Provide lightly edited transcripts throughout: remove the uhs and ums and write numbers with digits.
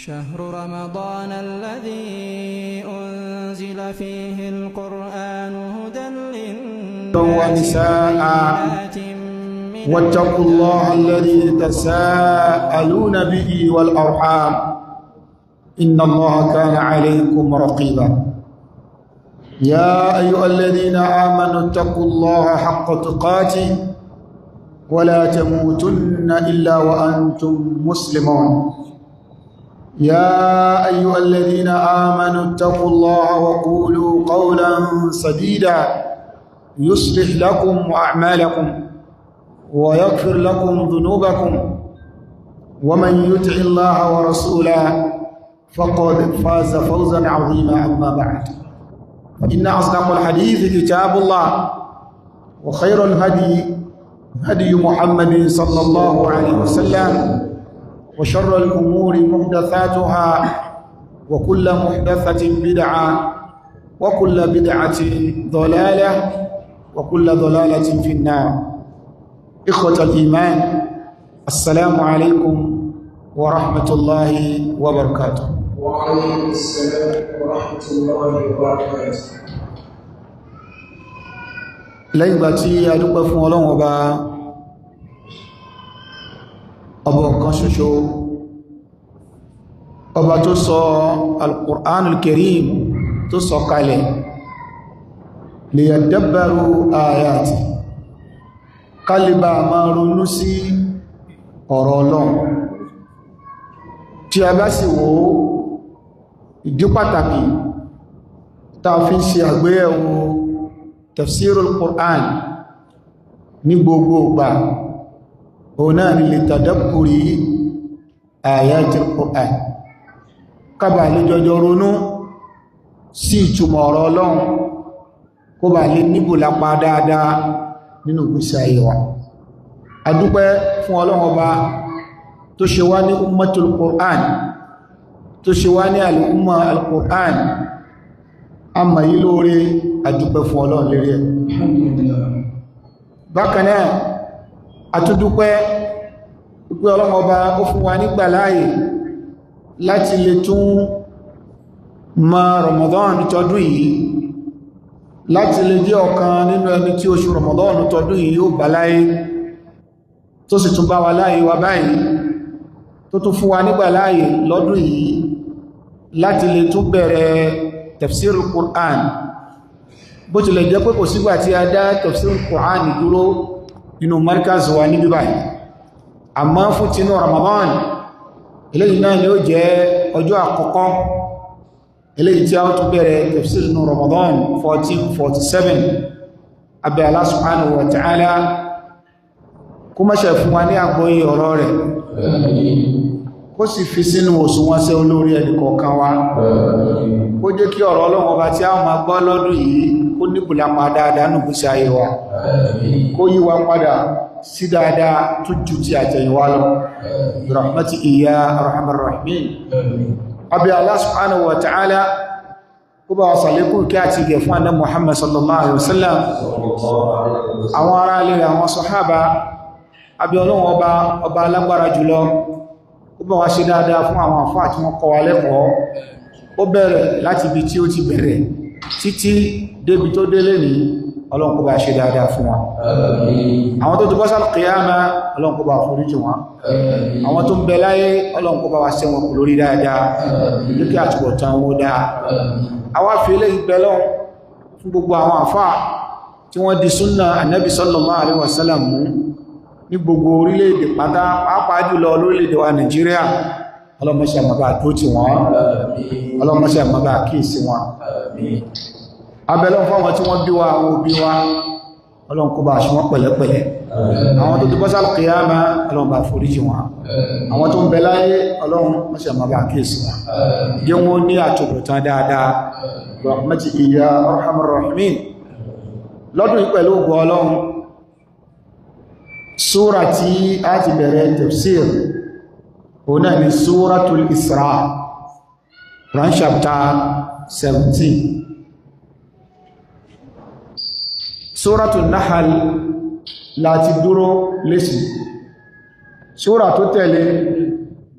شهر رمضان الذي أنزل فيه القرآن هدى للناس ونساء واتقوا الله الذي تساءلون به والأرحام إن الله كان عليكم رقيبا يا أيها الذين آمنوا اتقوا الله حق تقاته ولا تموتن إلا وأنتم مسلمون يا أيها الذين آمنوا اتقوا الله وقولوا قولا سديدا يصلح لكم أعمالكم ويغفر لكم ذنوبكم ومن يطع الله ورسوله فقد فاز فوزا عظيما. أما بعد فإن أصدق الحديث كتاب الله وخير الهدي هدي محمد صلى الله عليه وسلم وشر الأمور محدثاتها وكل محدثة بدعة وكل بدعة ضلالة وكل ضلالة في النار. إخوة الإيمان السلام عليكم ورحمة الله وبركاته. وعليكم السلام ورحمة الله وبركاته. lẹ́yìn ìgbà tí a dúpẹ́ fún Ọlọ́run ọba kan ṣoṣo, ọba tó sọ al-Qur'an al-Karim tó sọ kalẹ̀ liyadabbaru ayati kálíbà máa ronú sí ọ̀rọ̀ Ọlọ́run. Tí a bá sì wò ìdí pàtàkì tá fi ń ṣe àgbéyẹ̀wò tafsirul Qur'an ní gbogbo ìgbà ọ̀nà ni lè tadabburi ayatul Qur'an, kábà lè jọjọ ronú sí ìtumọ̀ ọ̀rọ̀ Ọlọ́run kó bà lè níbò lápá dáadáa nínú ìgbésí ayé wa. A dúpẹ́ fún Ọlọ́run ọba tó ṣe wá ní ummatul Qur'an, tó ṣe wá ní al-umma al-Qur'an. A mọ̀ yí lóore, a dúpẹ́ fún Ọlọ́run lérí ẹ̀. Bákan náà a tún dúpẹ́ pé Ọlọ́run ọba ó fún wa nígbà láàyè láti lè tún mọ Ramadan tọdún yìí, láti lè jẹ́ ọ̀kan nínú ẹni tí oṣù Ramadan tọdún yìí yóò bá láyé, tó sì tún bá wa láyé wa báyìí, tó tún fún wa nígbà láàyè lọ́dún yìí láti lè tún bẹ̀rẹ̀ tafsirul Qur'an. Bó tilẹ̀ jẹ́ pé kò sígbà tí a dá tafsirul Qur'an dúró nínú markaz wa ní bíbáyìí, àmọ́ fún tinú Ramadan eléyìí náà ni ó jẹ́ ọjọ́ àkọ́kọ́ eléyìí tí a tún bẹ̀rẹ̀ tafsir nínú Ramadan 1447. Abẹ́ Allah subhanahu wa ta'ala kó má ṣe fún wa ní àgbọ́yé ọ̀rọ̀ rẹ̀, kó sì fi sínú òṣùwọ̀n ṣe olórí ẹni kọ̀ọ̀kan wa, kó jẹ́ kí ọ̀rọ̀ Ọlọ́run ọba tí a máa gbọ́ lọ́dún yìí kó níbùlá máa dáadáa nù bí sí ayé wa, kó yí wa padà sí dáadáa tó jù tí àtẹ̀yìnwá lọ rahmati iya arhamar rahimin. Abẹ́ Allah subhanahu wa ta'ala kó bá wa sàlékún kí a ti gẹ̀ fún Ànábì Muhammad sallallahu alaihi wasallam, àwọn ará ilé rẹ̀, àwọn sàhábà. Abẹ́ Ọlọ́run ọba alágbára jùlọ ó bá wa ṣe dáadáa fún àwọn àfáà tí wọ́n kọ́ wa lẹ́kọ̀ọ́. Ó bẹ̀rẹ̀ láti ibi tí ó ti bẹ̀rẹ̀ títí débi tó délé ní, Ọlọ́run kó bá ṣe dáadáa fún wọn. Àwọn tó ti bọ́ sal qiyama, Ọlọ́run kó bá foríjì wọn. Àwọn tó ń bẹ láyé, Ọlọ́run kó bá wa ṣe wọn kò lórí dáadáa, jẹ́ kí àtúbọ̀tán wọn dáa. Àwa fi eléyìí bẹ Ọlọ́run fún gbogbo àwọn àfáà tí wọ́n di súnnà Ànábì sallallahu alaihi wasallam mú ní gbogbo orílẹ̀-èdè pátá, pàápàá jùlọ lórílẹ̀-èdè wa Nàìjíríà. Ọlọ́mọṣẹ́ àmàbà tó ti wọ́n, ọlọ́mọṣẹ́ àmàbà kíìsí wọn. Abẹ́lọ́n fún àwọn tí wọ́n bí wa, àwọn òbí wa, Ọlọ́run kó bá ṣe wọ́n pẹ̀lẹ́pẹ̀lẹ́. Àwọn tó ti bọ́ sal qiyama, Ọlọ́run bá foríjì wọn. Àwọn tó ń bẹ láyé, Ọlọ́run mọ́ṣẹ́ àmàbà kíìsí wọn, jẹ́ wọn ní àtúbọ̀tán dáadáa rahmati iya arhamar rahimin. Lọ́dún yìí pẹ̀lú ògo Ọlọ́run, súra tí a ti bẹ̀rẹ̀ tafsir ọ̀nà ni súratul Isra, Quran chapter 17. Súratul Nahl láti dúró lésì. Súra tó tẹ̀lé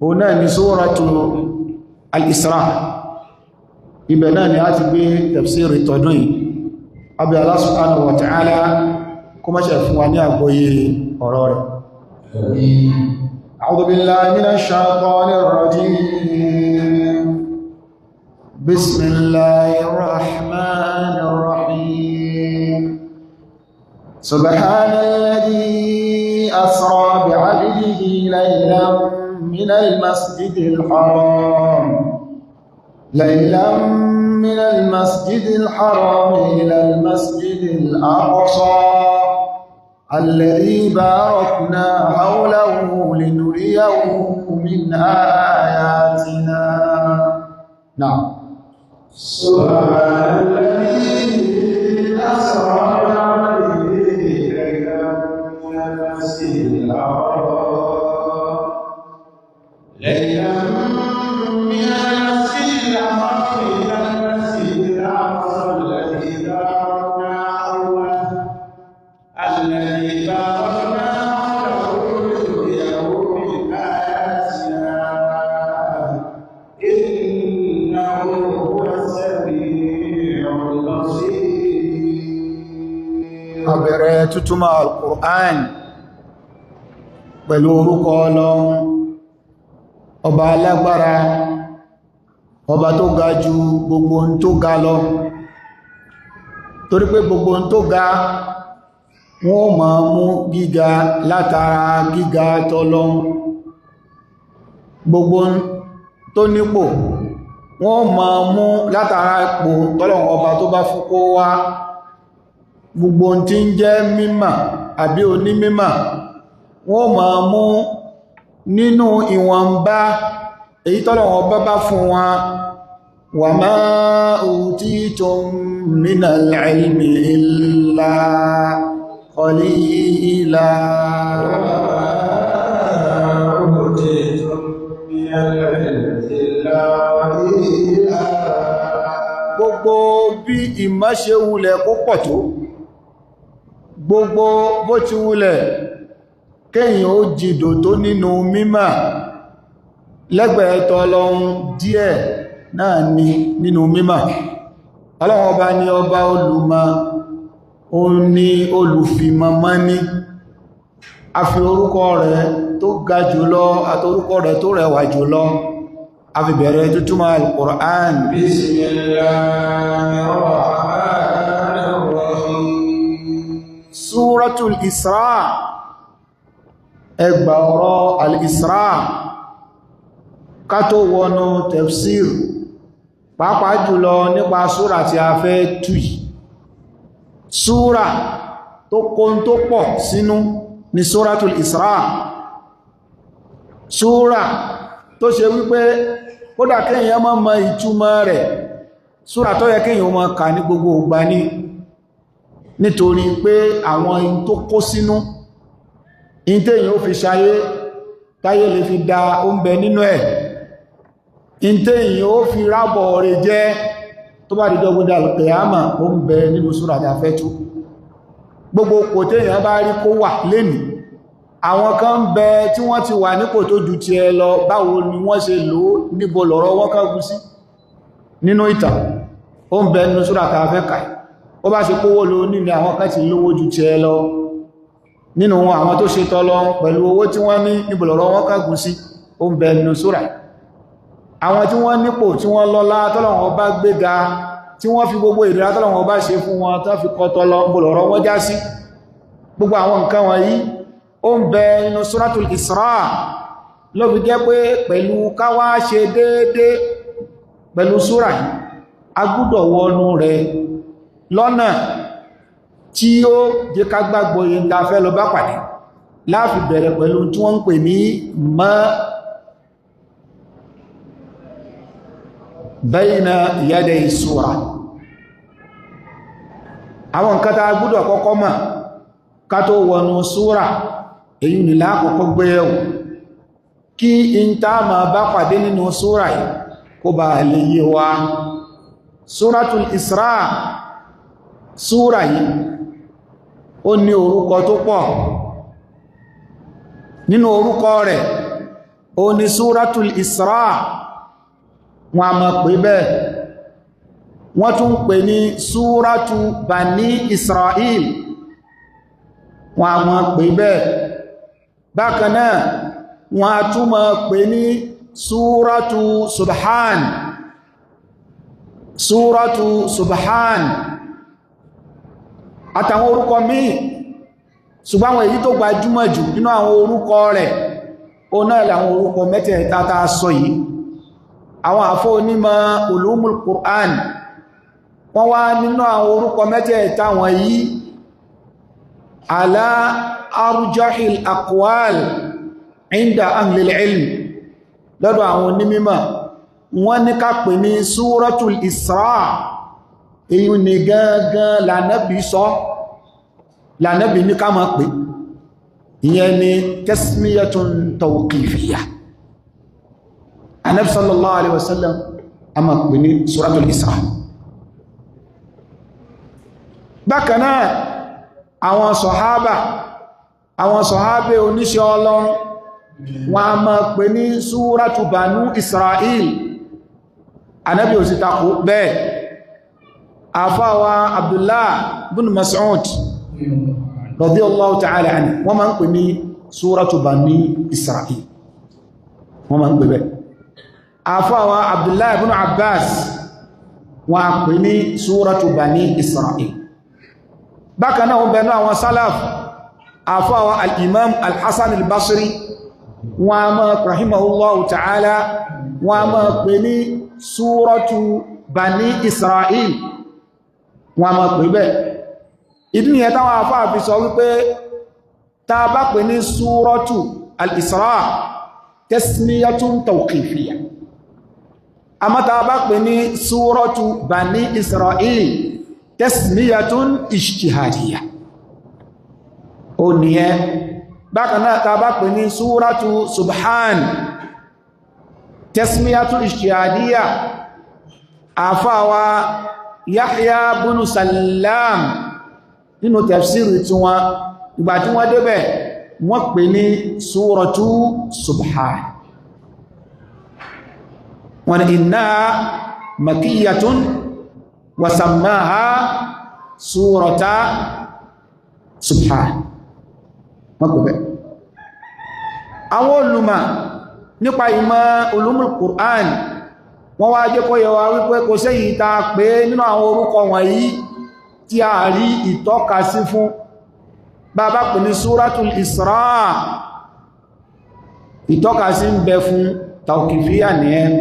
ọ̀nà ni súratul al-Isra ibẹ̀ náà ni a ti gbé tafsiri tọdún yìí abi Allah subhanahu wa ta'ala kó má ṣe fún wa ní àgbọ́yé ọ̀rọ̀ rẹ̀. A'udhu billahi minash shaitanir rajim. Bismillahir rahmanir rahim. Subhanalladhi asra bi'abdihi laylan minal masjidil haram. ليلا من المسجد الحرام إلى المسجد الأقصى الذي باركنا حوله لنريه من آياتنا. نعم. سبحان الذي أسرى بعبده ليلا من المسجد الحرام ليلا من Abẹ̀rẹ̀ tútúmọ̀ Al-Qur'an pẹ̀lú orúkọ Ọlọ́run, ọba alágbára, ọba tó ga jù gbogbo ohun tó ga lọ. Torí pé gbogbo ohun tó ga wọ́n máa mú gíga látara gíga t'Ọlọ́run. Gbogbo ohun tó nípò wọ́n máa mú látara ipò t'Ọlọ́run ọba tó bá fún kó wá. Gbogbo ohun tí ń jẹ́ mímọ̀ àbí onímímọ̀ wọ́n máa mú nínú ìwọ̀nba èyí t'Ọlọ́run ọba bá fún wa. Wa ma utitum minal ilmi illa qalila. Gbogbo bí ìmọ̀ ṣe wulẹ̀ kó pọ̀ tó, gbogbo bó ti wulẹ̀ kéyìn ó jìdò tó nínú mímọ̀ lẹ́gbẹ̀ẹ́ t'Ọlọ́run díẹ̀ náà ni nínú mímọ̀. Ọlọ́run ọba ni ọba olùmọ̀, ó ní olùfimọ̀mọ́ ní. A fi orúkọ rẹ̀ tó ga jùlọ àti orúkọ rẹ̀ tó rẹwà jùlọ a fi bẹ̀rẹ̀ tútúmọ̀ Al-Qur'an. Suratul Isra, ẹgbà ọ̀rọ̀ Al-Isra. Ká tó wọnú tafsir pàápàá jùlọ nípa súra tí a fẹ́ tú yìí. Súra tó kó tó pọ̀ sínú ni Suratul Isra. Súra tó ṣe wípé kódà kéèyàn má mọ ìtumọ̀ rẹ̀, súra tó yẹ kéèyàn má kà ní gbogbo ìgbà ní, nítorí pé àwọn in tó kó sínú, in téèyàn ó fi ṣayé táyé lè fi dá ó ń bẹ nínú ẹ̀, in téèyàn ó fi rábọ̀ rẹ̀ jẹ́ tó bá dìjọ gbọ́dá al-qiyama ó ń bẹ nínú súra tí a fẹ́ tú. Gbogbo kò téèyàn bá rí kó wà lénìí, àwọn kan ń bẹ tí wọ́n ti wà nípò tó ju ti ẹ lọ, báwo ni wọ́n ṣe lò ó, níbo lọ̀rọ̀ wọ́n kángun sí nínú ìtàn, ó ń bẹ nínú súra tí a fẹ́ kà. Ó bá ṣe kówó lò nílé àwọn kan ti lówó ju ti ẹ lọ nínú àwọn tó ṣe tọ́lọ pẹ̀lú owó tí wọ́n ní, níbo lọ̀rọ̀ wọ́n kángun sí, ó ń bẹ nínú súra. Àwọn tí wọ́n nípò tí wọ́n lọ́lá tọ́lọ̀wọ́n bá gbéga, tí wọ́n fi gbogbo ìdíra tọ́lọ̀wọ́n bá ṣe fún wọn tán fi kọ́ tọ́lọ gbọ́lọ̀rọ̀ wọ́n já sí. Gbogbo àwọn nǹkan wọ̀nyí ó ń bẹ nínú Suratul Isra. Ló fi jẹ́ pé pẹ̀lú káwá ṣe déédé pẹ̀lú súra yìí, a gbọ́dọ̀ wọnú rẹ̀ lọ́nà tí ó jẹ́ ká gbàgbọ́ yìí ta fẹ́ lọ bá pàdé. Láàfi bẹ̀rẹ̀ pẹ̀lú tí wọ́n ń pè ní ma bayna yaday súra. Àwọn nǹkan tá gbọ́dọ̀ kọ́kọ́ mọ̀ ká tó wọnú súra, èyí ni láàkọ́kọ́ gbé ẹ̀wò kí in tá ma bá pàdé nínú súra yìí kó bá lè yé wa. Suratul Isra, súra yìí ó ní orúkọ tó pọ̀. Nínú orúkọ rẹ̀ ó ní Suratul Isra. wọn a máa pè bẹ́ẹ̀ wọ́n tún pè ní súrátù Bani Israel wọn a máa pè bẹ́ẹ̀ bákan náà wọn a tún máa pè ní súrátù Subhan àtàwọn orúkọ míì ṣùgbọ́n àwọn èyí tó gbajúmọ̀ jù nínú àwọn orúkọ rẹ̀ ó náà làwọn orúkọ mẹ́tẹ̀ẹ̀ta tá a sọ yìí àwọn àfọ́ onímọ̀ ulumul Qur'an wọ́n wá nínú àwọn orúkọ mẹ́tẹ̀ẹ̀ta wọ̀nyí ala arjahil aqwal inda ahlil ilm lọ́dọ̀ àwọn onímọ̀ wọ́n ní ká pè ní súratul Isra èyí ni gangan lànàbí sọ lànàbí ní ká máa pè ìyẹn ni tasmiyatun tawqifiyya Ànábì sallallahu alaihi wasallam a máa pè ní suratul Isra bákan náà àwọn sọ̀hábà oníṣẹ́ Ọlọ́run wọn a máa pè ní súratu Banu Israel Ànábì ò sì takò bẹ́ẹ̀ àfáwà Abdullah bin Mas'ud radiyallahu ta'ala anhu wọ́n máa ń pè ní súratu Bani Israel wọ́n máa ń pè bẹ́ẹ̀ àfáwà Abdullah bin Abbas wọ́n a pè ní súratu Bani Israel bákan náà wọ́n bẹ̀rẹ̀ náà àwọn salaf àfáwà al-Imam al-Hasan al-Basri wọ́n a máa rahimahullahu ta'ala wọ́n a máa pè ní súratu Bani Israel wọ́n a máa pè bẹ́ẹ̀ ìdí nìyẹn táwọn àfáà fi sọ wípé tá a bá pè ní súratu al-Isra tasmiyatun tawqifiyya àmọ́ tá a bá pè ní súratu Bani Israel tasmiyatun ijtihadiyya ó nìyẹn bákan náà tá a bá pè ní súratu Subhan tasmiyatun ijtihadiyya àfáwà Yahya bin Sallam nínú tafsiri tí wọ́n ìgbà tí wọ́n débẹ̀ wọ́n pè ní súratu Subhan wọ́n ní innaha makiyyatun wa sammaha súrata Subhan wọ́n pè bẹ́ẹ̀ àwọn olùmọ̀ nípa ìmọ̀ ulumul Qur'an wọ́n wá jẹ́ kó yé wa wípé kò sẹ́yìn ta pé nínú àwọn orúkọ wọ̀nyí tí a rí ìtọ́ka sí fún bàbá pè ní súratul Isra ìtọ́ka sí ń bẹ fún tawqifiyya nìyẹn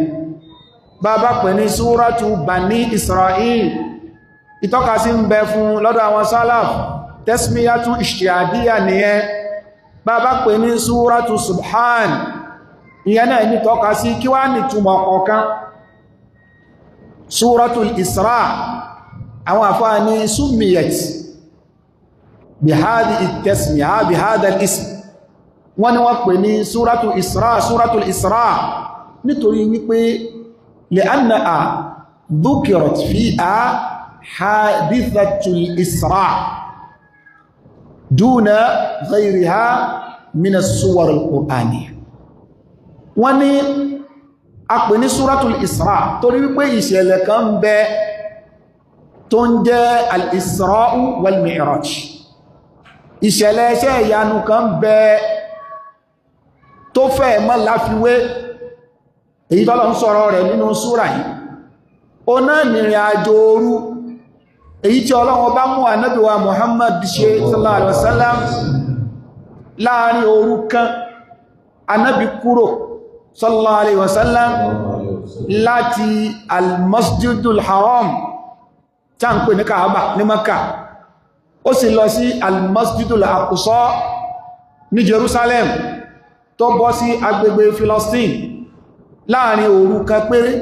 bàbá pè ní súratu Bani Israel ìtọ́ka sí ń bẹ fún lọ́dọ̀ àwọn salaf tasmiyatun ijtihadiyya nìyẹn bàbá pè ní súratu Subhan ìyẹn náà ní tọ́ka sí kí wá ní túmọ̀ ọ̀kan súratul Isra àwọn àfáà ní summiyat bihadi at-tasmiya bihada al-ism wọ́n ní wọ́n pè ní súratul Isra nítorí wípé li'annaha dhukirat fiha hadithatul Isra duna ghayriha min as-suwar al-Qur'aniyya wọ́n ní a pè ní súratul Isra torí wípé ìṣẹ̀lẹ̀ kan bẹ tó ń jẹ́ al-Isra'u wal-Mi'raj ìṣẹ̀lẹ̀ iṣẹ́ ìyanu kan bẹ tó fẹ́ mọ́ láfiwé èyí tọ́lọ̀ ń sọ̀rọ̀ rẹ̀ nínú súra yìí ó náà nìrìn àjò òru èyí tí Ọlọ́run bá mú ànábì wa Muhammad ṣe sallallahu alaihi wasallam láàrin òru kan ànábì kúrò sallallahu alaihi wasallam láti al-Masjidul Haram tí a ń pè ní Kaaba ní Maka ó sì lọ sí al-Masjidul Aqsa ní Jerusalem tó bọ́ sí agbègbè Philistine láàrin òru kan péré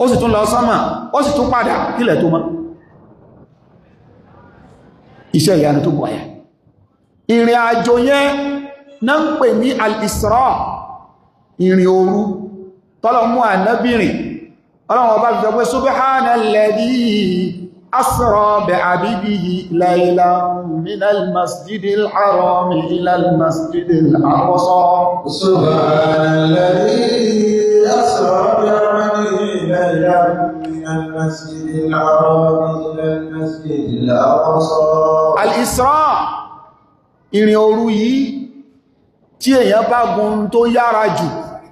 ó sì tún lọ sánmà ó sì tún padà kílẹ̀ tó mọ́ iṣẹ́ ìyanu tó gbọ́yà ìrìn àjò yẹn náà ń pè ní al-Isra ìrìn òru tọ́lọ mú ànábìrìn ọlọ́run ọba fi sọ pé subhanalladhi asra bi'abdihi laylan minal masjidil harami ilal masjidil aqsa subhanalladhi asra bi'abdihi ليلا من المسجد الحرام إلى المسجد الأقصى. Al-Isra, ìrìn òru yìí tí èyàn bá gùn tó yára jù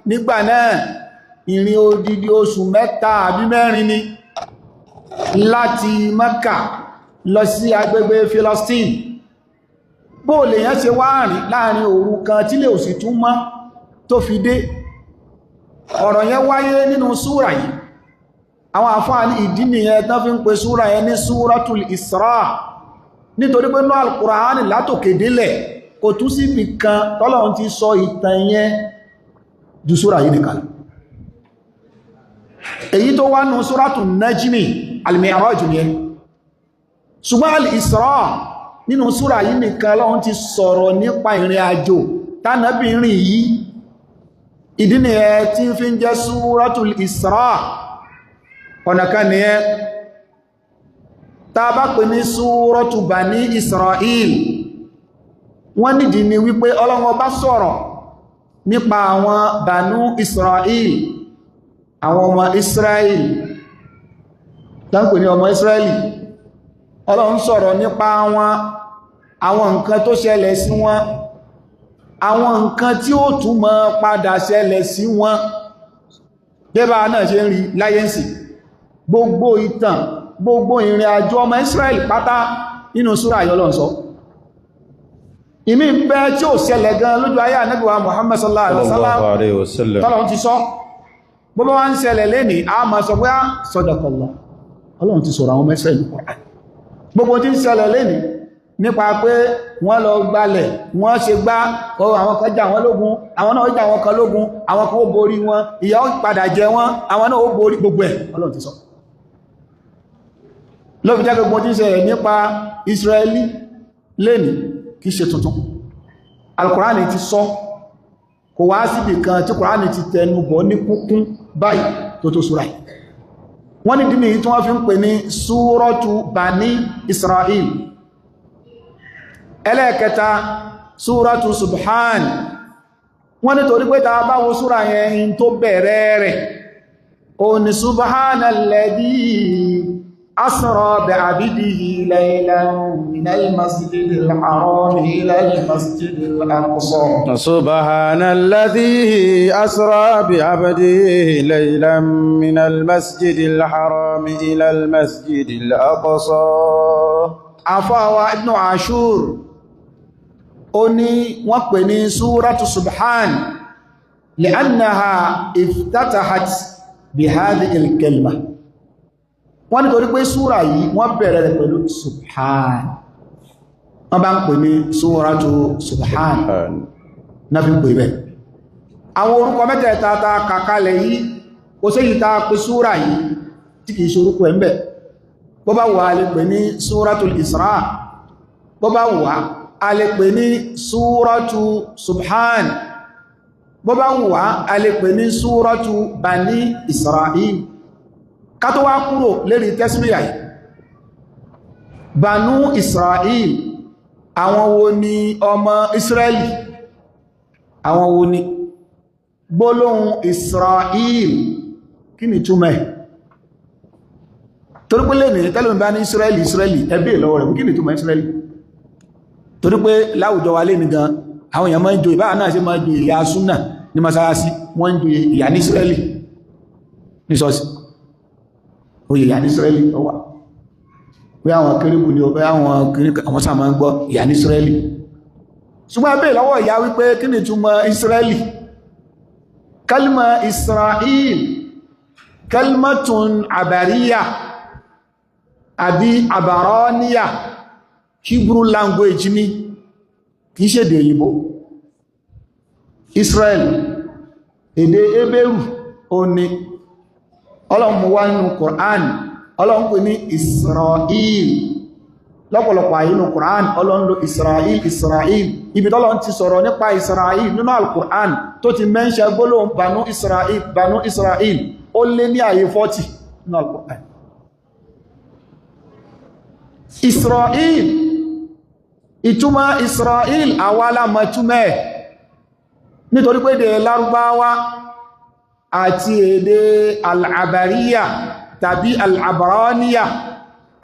nígbà náà ìrìn odidi oṣù 3 àbí 4 ni láti Mẹ́kà lọ sí agbègbè Philistine. Bó lè yán ṣe wá rìn láàrin òru kan tí lè òsì tún mọ́ tó fi dé. Ọ̀rọ̀ yẹn wáyé nínú súra yìí. Àwọn àfáà ní ìdí nìyẹn tán fi ń pè súra yẹn ní Súratul Isra. Nítorí pé ní Al-Qur'ani látòkè délẹ̀ kò tún sí nìkan tọ́lọ́run ti sọ ìtàn yẹn ju súra yìí nìkan. Èyí tó wá nù Súratul Najmi Al-Mi'raj yẹn. Ṣùgbọ́n Al-Isra nínú súra yìí nìkan Ọlọ́run ti sọ̀rọ̀ nípa ìrìn àjò tánàbí rìn yìí. Ìdí nìyẹn tí ń fi ń jẹ́ Súratul Isra. Ọ̀nà kan nìyẹn tá bá pè ní Súratu Bani Israel. Wọ́n nídìí ni wípé Ọlọ́run bá sọ̀rọ̀ nípa àwọn Banu Israel, àwọn ọmọ Israel tán pè ní ọmọ Israeli. Ọlọ́run sọ̀rọ̀ nípa wọn, àwọn nǹkan tó ṣẹlẹ̀ sí wọn, àwọn nǹkan tí ó tún máa padà ṣẹlẹ̀ sí wọn. Débà náà ṣe ń rí láyẹ́nsì gbogbo ìtàn, gbogbo ìrìn àjò ọmọ Israeli pátá nínú súrà yìí Ọlọ́run sọ. Ìmí ń bẹ tí ó ṣẹlẹ̀ gan lójú ayé Ànábì wa Muhammad sallallahu alaihi wasallam tọ́lọ́run ti sọ. Gbogbo wá ń ṣẹlẹ̀ lénìí a máa sọ pé sadaqallah, Ọlọ́run ti sọ̀rọ̀ àwọn ọmọ Israeli Qur'an. Gbogbo tí ń ṣẹlẹ̀ lénìí nípa pé wọ́n lọ gbalẹ̀, wọ́n ṣe gbá, àwọn kan jà wọ́n lógun, àwọn náà jà wọ́n kan lógun, àwọn kan ó borí wọn, ìyà ó padà jẹ wọ́n, àwọn náà ó borí gbogbo ẹ̀ Ọlọ́run ti sọ. Ló fi jẹ́ gbogbo tí ń ṣẹlẹ̀ nípa Israeli lénìí kìí ṣe tuntun. Al-Qur'ani ti sọ, kò wá síbì kan tí Qur'ani ti tẹnu bọ̀ ní kúnkún báyìí tó tó súra yìí. Wọ́n ní dínì tí wọ́n fi ń pè ní Súratu Bani Israel. Ẹlẹ́ẹ̀kẹta Súratu Subhan. Wọ́n ní torí pé ta bá wo súra yẹn tó bẹ̀rẹ̀ rẹ̀ ó ní Subhanalladhi asra bi'abdihi laylan minal masjidil haram ilal masjidil aqsa. Subhanalladhi asra bi'abdihi laylan minal masjidil haram ilal masjidil aqsa. Àfáwà Ibn Ashur ó ní wọ́n pè ní Súratu Subhan li'annaha iftatahat bihadhihi al-kalima. Wọ́n ní torí pé súra yìí wọ́n bẹ̀rẹ̀ rẹ̀ pẹ̀lú Subhan. Wọ́n bá ń pè ní Súratu Subhan náà fi ń pè bẹ̀. Àwọn orúkọ mẹ́tẹ̀ẹ̀ta ta kàkalẹ̀ yìí kò sí yìí ta pè súra yìí tí kìí ṣe orúkọ ẹ̀mẹ́. Bó bá wà a lè pè ní Súratul Isra, bó bá wà a lè pè ní Súratu Subhan, bó bá wà a lè pè ní Súratu Bani Israel. Ká tó wá kúrò lérí tẹ́síríyà yìí. Banu Israel, àwọn wo ni ọmọ Israeli? Àwọn wo ni? Gbólóhùn Israel kí ni túmọ̀ ẹ̀? Torí pé lè ní tẹ́lẹ̀ bá ní Israeli ẹbí ìlọ́wọ́ rẹ̀ kí ni túmọ̀ Israeli? Torí pé láwùjọ wa lè ní gan àwọn èèyàn máa ń jo ìbára náà sí máa ń jo ìyá súnà ní masáyásí, wọ́n ń jo ìyá ní Israeli ní ṣọ́ọ̀ṣì. Oyè ìyà ní Israeli ó wà pé àwọn kérébù ní ọbẹ̀ àwọn sáà máa ń gbọ́ ìyà ní Israeli. Ṣùgbọ́n ẹbẹ̀ lọ́wọ́ ìyá wípé kí ni túmọ̀ Israeli? Kalma Israel kalmatun abariya àbí abaraniya, Hebrew language ni, kìí ṣe èdè òyìnbó. Israel èdè Hébérù ó ní. Ọlọ́run mú wá nínú Qur'an, Ọlọ́run pè ní Israel. Lọ́pọ̀lọpọ̀ àyè nínú Qur'an, Ọlọ́run lò Israel. Ibi tọ́lọ́run ti sọ̀rọ̀ nípa Israel nínú Al-Qur'an tó ti mẹ́ṣẹ́ gbólóhùn Banu Israel, ó lé ní àyè 40 nínú Al-Qur'an. Israel, ìtumọ̀ Israel àwa la mọ̀ túmọ̀ ẹ̀ nítorí pé èdè Lárúbáwá àti èdè al-abariya tàbí al-abaraniya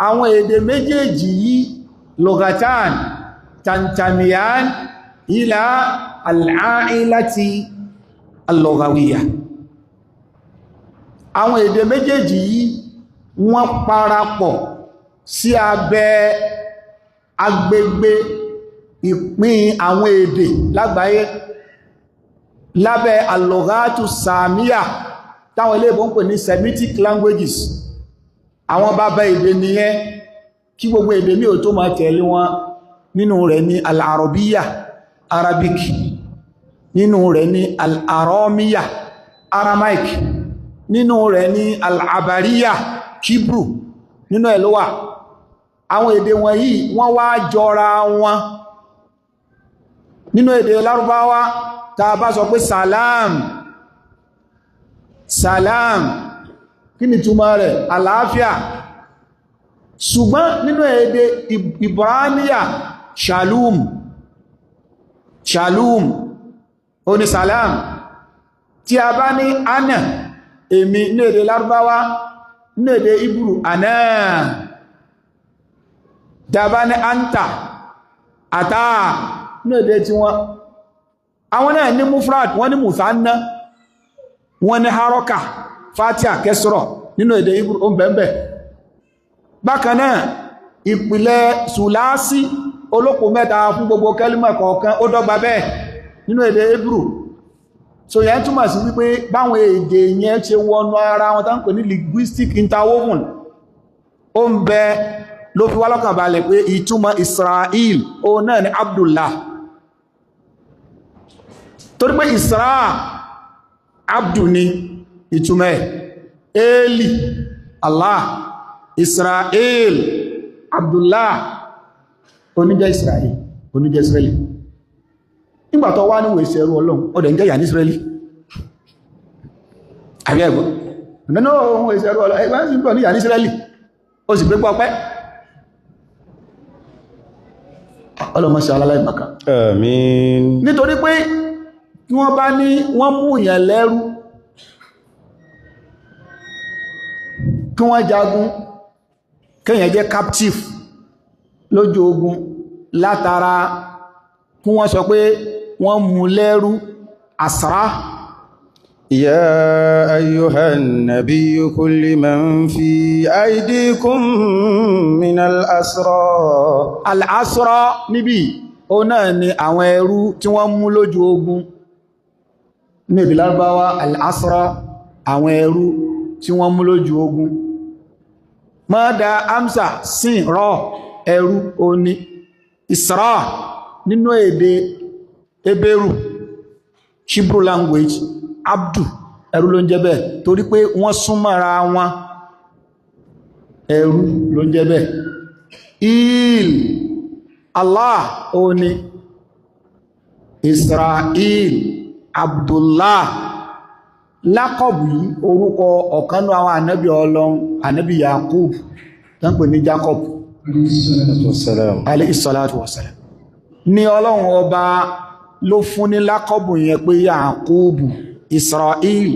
àwọn èdè méjèèjì yìí lugatan tantamiyan ila al-ailati al-lughawiyya àwọn èdè méjèèjì yìí wọ́n parapọ̀ sí abẹ́ agbègbè ìpín àwọn èdè lágbàáyé lábẹ́ al-lughatu samiya táwọn ilé ìbọn pè ní Semitic languages àwọn bàbá èdè nìyẹn kí gbogbo èdè ní ò tó máa tẹ̀lé wọn nínú rẹ̀ ní al-arabiya Arabic nínú rẹ̀ ní al-aramiya Aramaic nínú rẹ̀ ní al-abariya Hebrew nínú ẹ̀ ló wà àwọn èdè wọ̀nyí wọ́n wá jọra wọn nínú èdè Lárúbáwá tá bá sọ pé salam salam kí ni túmọ̀ rẹ̀ àlàáfíà ṣùgbọ́n nínú èdè Ibraniya shalom shalom ó ní salam tí a bá ní ana èmi ní èdè Lárúbáwá ní èdè Hebrew ana dábá ní anta àtà ní èdè tí àwọn náà ní mufrad wọ́n ní muthanna wọ́n ní haroka fatia kesro nínú èdè Hebrew o bẹ̀m̀bẹ̀ bákanáà ìpìlẹ̀ sulasi olóko mẹ́ta fún gbogbo kẹlímà kọ̀ọ̀kan ó dọ́gba bẹ́ẹ̀ nínú èdè Hebrew so yẹn túmọ̀ sí wípé báwọn èdè yẹn ṣe wọnú ara wọn tán pè ní linguistic interwoven ó ń bẹ ló fi wá lọ́kàn balẹ̀ pé ìtumọ̀ Israel ó náà ni Abdullah torí pé Isra Abdu ni ìtumọ̀ Eli Allah Israel Abdullah oníjẹ́ Israel oníjẹ́ Israeli nígbàtọ̀ wá níwò ìṣẹ́ ẹrú Ọlọ́run ọdẹ̀ ń jẹ́ ìyà ní Israeli àbí ẹgbọ́ nínú ohun ìṣẹ́ ẹrú Ọlọ́run ẹgbẹ́ sí pọ̀ ní ìyà ní Israeli ó sì pé pọ́pẹ́ ọlọ́mọṣẹ́ alálẹ́ ìmọ̀ká àmín nítorí pé kí wọ́n bá ní wọ́n mú ìyàn lẹ́rú kí wọ́n jagun kéèyàn jẹ́ captive lójú ogun látara kí wọ́n sọ pé wọ́n mú lẹ́rú asra يا أيها النبي كل من في أيديكم من الأسرى al-asra níbi ó náà ni àwọn ẹrú tí wọ́n mú lójú ogun ní èdè Lárúbáwá al-asra àwọn ẹrú tí wọ́n mú lójú ogun mọ́dá amsa sin rọ ẹrú oní isra nínú èdè Hebrew Hebrew language abdu ẹrú ló ń jẹ́ bẹ́ẹ̀ torí pé wọ́n súnmọ́ra wọn ẹrú ló ń jẹ́ bẹ́ẹ̀ il Allah oní Israel Abdullah lákọ̀bù yìí orúkọ ọ̀kanú àwọn ànábì Ọlọ́run ànábì Yakub tán pè ní Jacob alayhi salatu wassalam ní Ọlọ́run ọba ló fún ní lákọ̀bù yẹn pé Yakubu Israel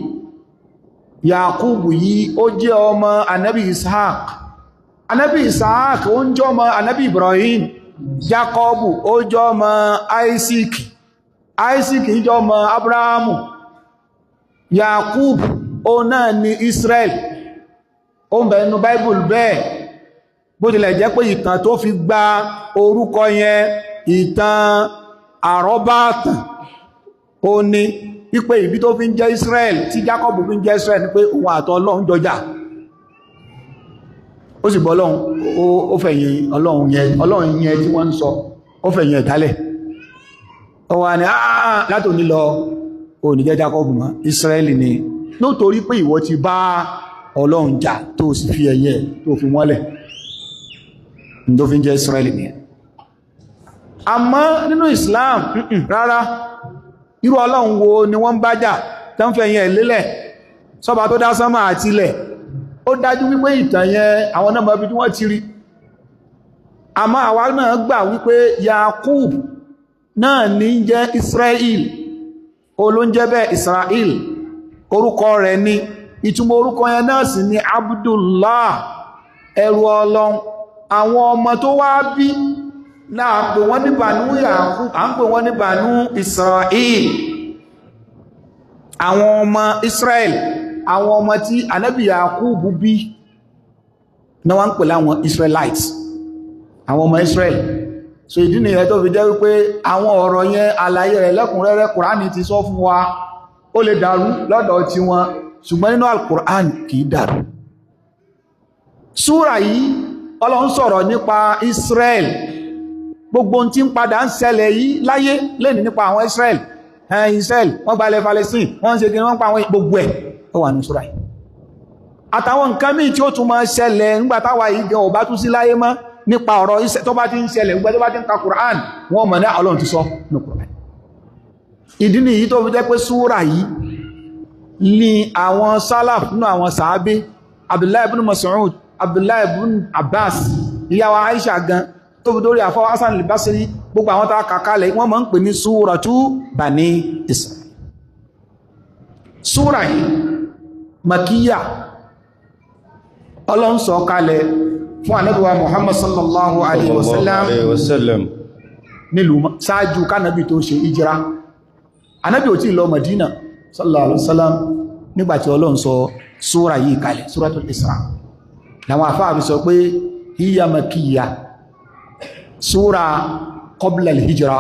Yakubu yìí ó jẹ́ ọmọ ànábì Ishaq ó ń jẹ́ ọmọ ànábì Ibrahim Jacob ó jẹ́ ọmọ Isaac jẹ́ ọmọ Abrahamu Yakub ó náà ni Israel ó ń bẹ nínú Bible bẹ́ẹ̀ bó tilẹ̀ jẹ́ pé ìtàn tó fi gba orúkọ yẹn ìtàn àrọ́bàtàn ó ní wípé ìbí tó fi ń jẹ́ Israel tí Jacob fi ń jẹ́ Israel ní pé òun àtọ Ọlọ́run jọjà ó sì bọ́ Ọlọ́run ó fẹ̀yìn Ọlọ́run yẹn tí wọ́n ń sọ ó fẹ̀yìn ẹ̀dálẹ̀ ó wà ní látò ní lọ ó ní jẹ́ Jacob mọ́ Israeli ni nítorí pé ìwọ ti bá Ọlọ́run jà tó sì fi ẹ̀yẹ tó fi wọ́lẹ̀ tó fi ń jẹ́ Israeli ni àmọ́ nínú Islam rárá irú Ọlọ́run wo ni wọ́n bá jà tán fẹ̀yìn ẹ̀ lélẹ̀ sọ́ba tó dá sánmà àti ilẹ̀ ó dájú wípé ìtàn yẹn àwọn náà mọ̀ bí wọ́n ti rí àmọ́ àwa náà gbà wípé Yakub náà ní jẹ́ Israel olóúnjẹ́ bẹ́ Israel orúkọ rẹ̀ ni ìtumọ̀ orúkọ yẹn náà sì ni Abdullah, ẹrú Ọlọ́run. àwọn ọmọ tó wá bí náà pè wọ́n ní Banu Yaqub, à ń pè wọ́n ní Banu Israel, àwọn ọmọ Israel, àwọn ọmọ tí Ànábì Yaqub bí náà wọ́n ń pè láwọn Israelites, àwọn ọmọ Israel. so ìdí nìyẹn tó fi jẹ́ wípé àwọn ọ̀rọ̀ yẹn àlàyé rẹ̀ lẹ́kùnrẹ́rẹ́ Kùránì ti sọ fún wa. ó lè dàrú lọ́dọ̀ tí wọn, ṣùgbọ́n nínú Al-Qur'an kìí dàrú. súra yìí Ọlọ́run sọ̀rọ̀ nípa Israel, gbogbo tí ń padà ń ṣẹlẹ̀ yìí láyé lẹ́ni nípa àwọn Israel. Israel wọ́n gbalẹ̀ Palestine, wọ́n ń ṣe kí wọ́n pa àwọn gbogbo ẹ̀ ó wà ní súra yìí. àtàwọn nǹkan míì tí ó tún máa ṣẹlẹ̀ nígbàtàwà yìí gan ò bá tún sí láyé mọ́ nípa ọ̀rọ̀ tó bá ti ń ṣẹlẹ̀ gbogbo tó bá ti ń ka Qur'an wọ́n mọ̀ ní Ọlọ́run ti sọ ní Qur'an. ìdí nìyí tó fi jẹ́ pé súra yìí ní àwọn Salaf nínú àwọn sàábé, Abdullahi ibn Mas'ud, Abdullahi ibn Abbas, ìyàwó Aisha gan tó fi dórí àfọwọ́ Hasan al-Basri, gbogbo àwọn tàà kàkálẹ̀ wọ́n máa ń pè ní Suratu Bani Israel. súra yìí Makiyya, Ọlọ́run sọ kalẹ̀ fún Ànábì wa Muhammad sallallahu alaihi wasallam nílùú ṣáájú kánàbí tó ṣe ìjírá. Ànábì ò tí lọ Madina sallallahu alaihi wasallam nígbàtí Ọlọ́run sọ súra yìí kalẹ̀, Suratul Isra. láwọn àfáà fi sọ pé hiya Makiyya, súra qabla al-hijra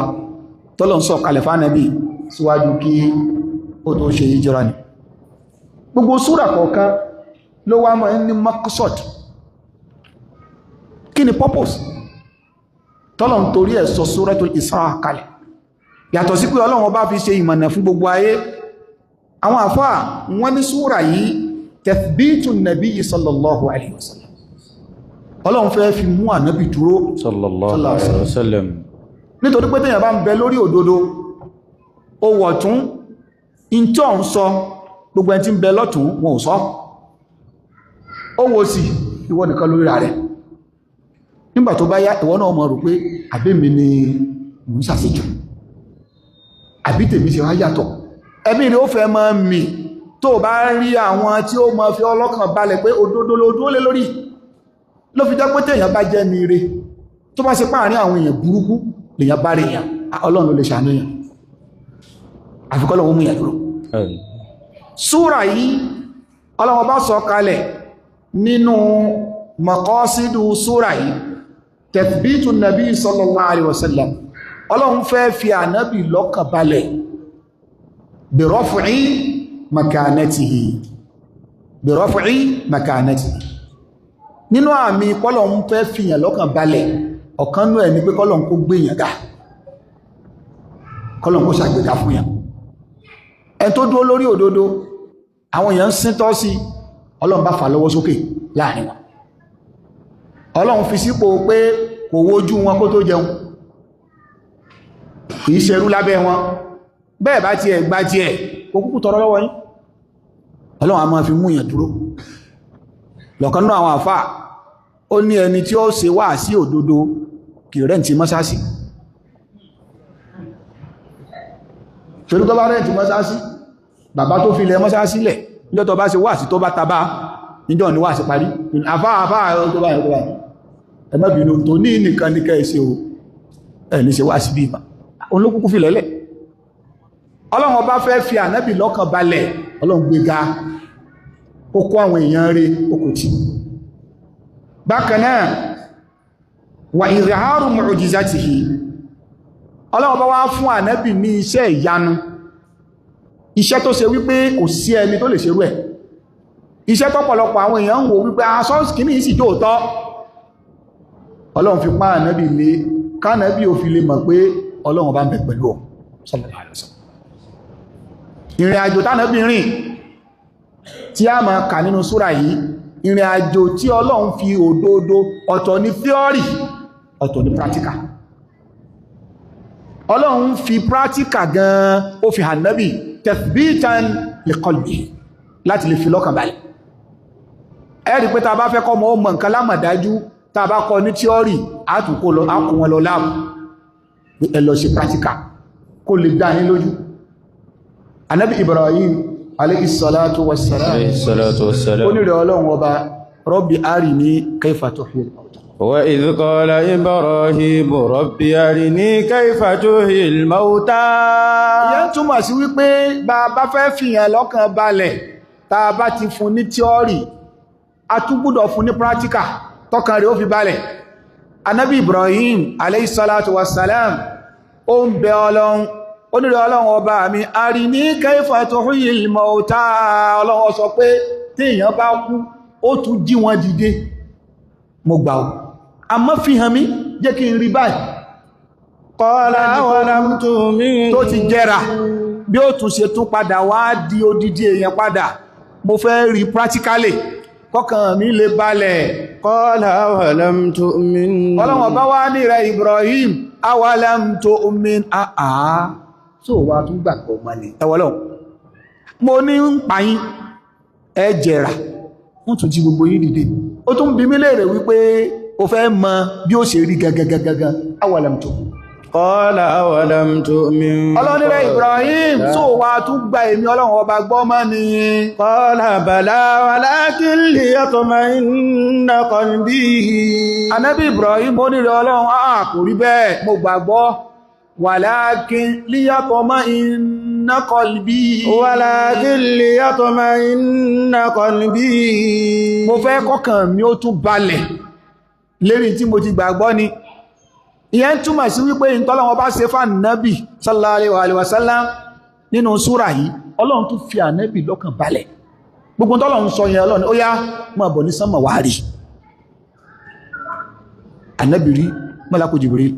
tọ́lọ́run sọ kalẹ̀ fún Ànábì síwájú kí ó tó ṣe ìjírá ni. gbogbo súra kọ̀ọ̀kan ló wá mọ́ ní maqsad, kí ni purpose tọ́lọ̀ ń torí ẹ̀ sọ Suratul Isra kalẹ̀, yàtọ̀ sí pé Ọlọ́run bá fi ṣe ìmọ̀nà fún gbogbo ayé. àwọn àfáà wọ́n ní súra yìí tathbitu nabiyyi sallallahu alaihi wasallam, Ọlọ́run fẹ́ fi mú ànábì dúró sallallahu alaihi wasallam, nítorí pé tẹ́yàn bá ń bẹ lórí òdodo ó wọ̀ tún in tí ó ń sọ gbogbo ẹni tí ń bẹ lọ́tún wọn ò sọ, ó wò sí ìwọ nìkan lórí rẹ̀. nígbà tó bá yá ìwọ náà mọ̀ rò pé àbí mi ni mò ń ṣàṣejù, àbí tèmi ṣe wá yàtọ̀. ẹbí rẹ̀ ó fẹ́ mọ́ mi tó bá rí àwọn tí ó mọ́ fi ọlọ́kàn balẹ̀ pé òdodo ló dúró lé lórí. ló fi jẹ́ pé téèyàn bá jẹ́ mi re tó bá ṣe páàrin àwọn èèyàn burúkú lèyàn bá rí èèyàn, Ọlọ́run ló lè ṣàánú èèyàn, àfikọ́ lọ́wọ́ mú ìyàdúró. súra yìí Ọlọ́run bá sọ kalẹ̀ nínú maqasidu súra yìí tathbitu nabi sallallahu alaihi wasallam. Ọlọ́run fẹ́ fi ànábì lọ́kàn balẹ̀ bi raf'i makanatihi, bi raf'i makanatihi. nínú àmì pọ́lọ̀un fẹ́ fi yàn lọ́kàn balẹ̀ ọ̀kan nú ẹ̀ ní pé kọ́lọ̀un kó gbé yàn ga, kọ́lọ̀un kó ṣàgbéga fún yàn. ẹn tó dúró lórí òdodo àwọn èèyàn ń síntọ́ sí, Ọlọ́run bá fà lọ́wọ́ sókè láàrin wọn. Ọlọ́run fi sípò pé kò wojú wọn kó tó jẹun, kìí ṣerú lábẹ́ wọn, bẹ́ẹ̀ bá ti ẹ̀ gbá ti ẹ̀ kò kúkú tọrọ lọ́wọ́ yín. Ọlọ́run a máa fi mú èèyàn dúró. lọ́kàn náà àwọn àfáà ó ní ẹni tí ó ṣe wá sí òdodo kì rẹ́ǹtì mọ́sáàsì, torí tó bá rẹ́ǹtì mọ́sáàsì bàbá tó fi lẹ̀ mọ́sáàsì lẹ̀ níjọ́ tó bá ṣe wá sí tó bá tabá níjọ́ ni wá sí parí àfáà tó bá yẹ ẹgbẹ́bìnú tó ní nìkan ní kẹ́ẹ̀ṣẹ́ o ẹ̀ ní ṣe wá sí bí ìmá olókùnkú fi lẹ́lẹ̀. Ọlọ́run bá fẹ́ fi ànábì lọ́kàn balẹ̀, Ọlọ́run gbéga, ó kó àwọn èèyàn rí okò tí. bákan náà wà izharu mu'jizatihi, Ọlọ́run bá wá fún ànábì ní iṣẹ́ ìyanu, iṣẹ́ tó ṣe wípé kò sí ẹni tó lè ṣerú ẹ̀, iṣẹ́ tọ́pọ̀lọpọ̀ àwọn èèyàn ń wò wípé asọ́ọ̀sì kìíní sì jóòtọ́. Ọlọ́run fi pa ànábì lé kánàbí ò fi lè mọ̀ pé Ọlọ́run bá ń bẹ pẹ̀lú ọ sallallahu alaihi wasallam. ìrìn àjò tánàbí rìn tí a máa kà nínú súra yìí, ìrìn àjò tí Ọlọ́run fi òdodo, ọ̀tọ̀ ní theory ọ̀tọ̀ ní practical. Ọlọ́run fi practical gan ó fi hàn nábì tathbitan li qalbi láti lè fi lọ́kàn balẹ̀. ẹ̀rí pé ta bá fẹ́ kọ́ mọ́ mọ̀ nǹkan lámàdájú, ta bá kọ́ ní theory àtùkò lọ ákùn wọn lọ láàbù ẹ lọ ṣe practical kó lè dá ní lójú. Ànábì Ibrahim alayhi salatu wassalam onírẹ̀ ọlọ́run ọba rabbi arini kayfa tuhyil mauta wa idh qala Ibrahim rabbi arini kayfa tuhyil mauta ìyẹn túmọ̀ sí wípé bá fẹ́ fìyàn lọ́kàn balẹ̀ tá bá ti fún ní tíọ́rì a tún gbọ́dọ̀ fún ní prátíkà tọ́kàn rẹ̀ ó fi balẹ̀ Ànábì Ibrahim alayhi salatu wassalam ó ń bẹ ọlọ́run onírẹ̀ ọlọ́run ọba mi arini kayfa tuhyil mauta ọlọ́run sọ pé tí èèyàn bá kú ó tún jí wọn dìde mo gbà ó àmọ́ fi hàn mí jẹ́ kí n rí báyìí qala awalam tu'min tó ti jẹ́ra bí ó tún ṣe tún padà wá di odidi èèyàn padà mo fẹ́ rí practically kọ́kàn mi lè balẹ̀ qala awalam tu'min ọlọ́run ọba wá ní rẹ̀ Ibrahim awalam tu'min tó wá tún gbàgbọ́ mọ́ ni ẹwọ́lọ́ mo ní ń pàyín ẹ jẹ́ra wọ́n tún jí gbogbo yín dìde ó tún bí mí léèrè wípé o fẹ́ mọ̀ bí ó ṣe rí gagagagaga awalam tu'min qala awalam tu'min ọlọ́run rẹ̀ Ibrahim tó wá tún gba èmi ọlọ́run ọba gbọ́ mọ́ ni qala bala walakin liyatma'inna qalbi Ànábì Ibrahim ó ní rẹ̀ ọlọ́run kò rí bẹ́ẹ̀ mo gbàgbọ́ walakin liyatma'inna qalbi walakin liyatma'inna qalbi mo fẹ́ kọ́kàn mi ó tún balẹ̀ lérí tí mo ti gbàgbọ́ ni ìyẹn túmọ̀ sí wípé ìtọ́lọ́wọ́ bá ṣe fún Ànábì sallallahu alaihi wasallam nínú súrà yìí Ọlọ́run tún fi Ànábì lọ́kàn balẹ̀ gbogbo tọ́lọ́run sọ yẹn Ọlọ́run ó yá máa bọ̀ ní sánmà wá rí Ànábì rí Málàkù Jibril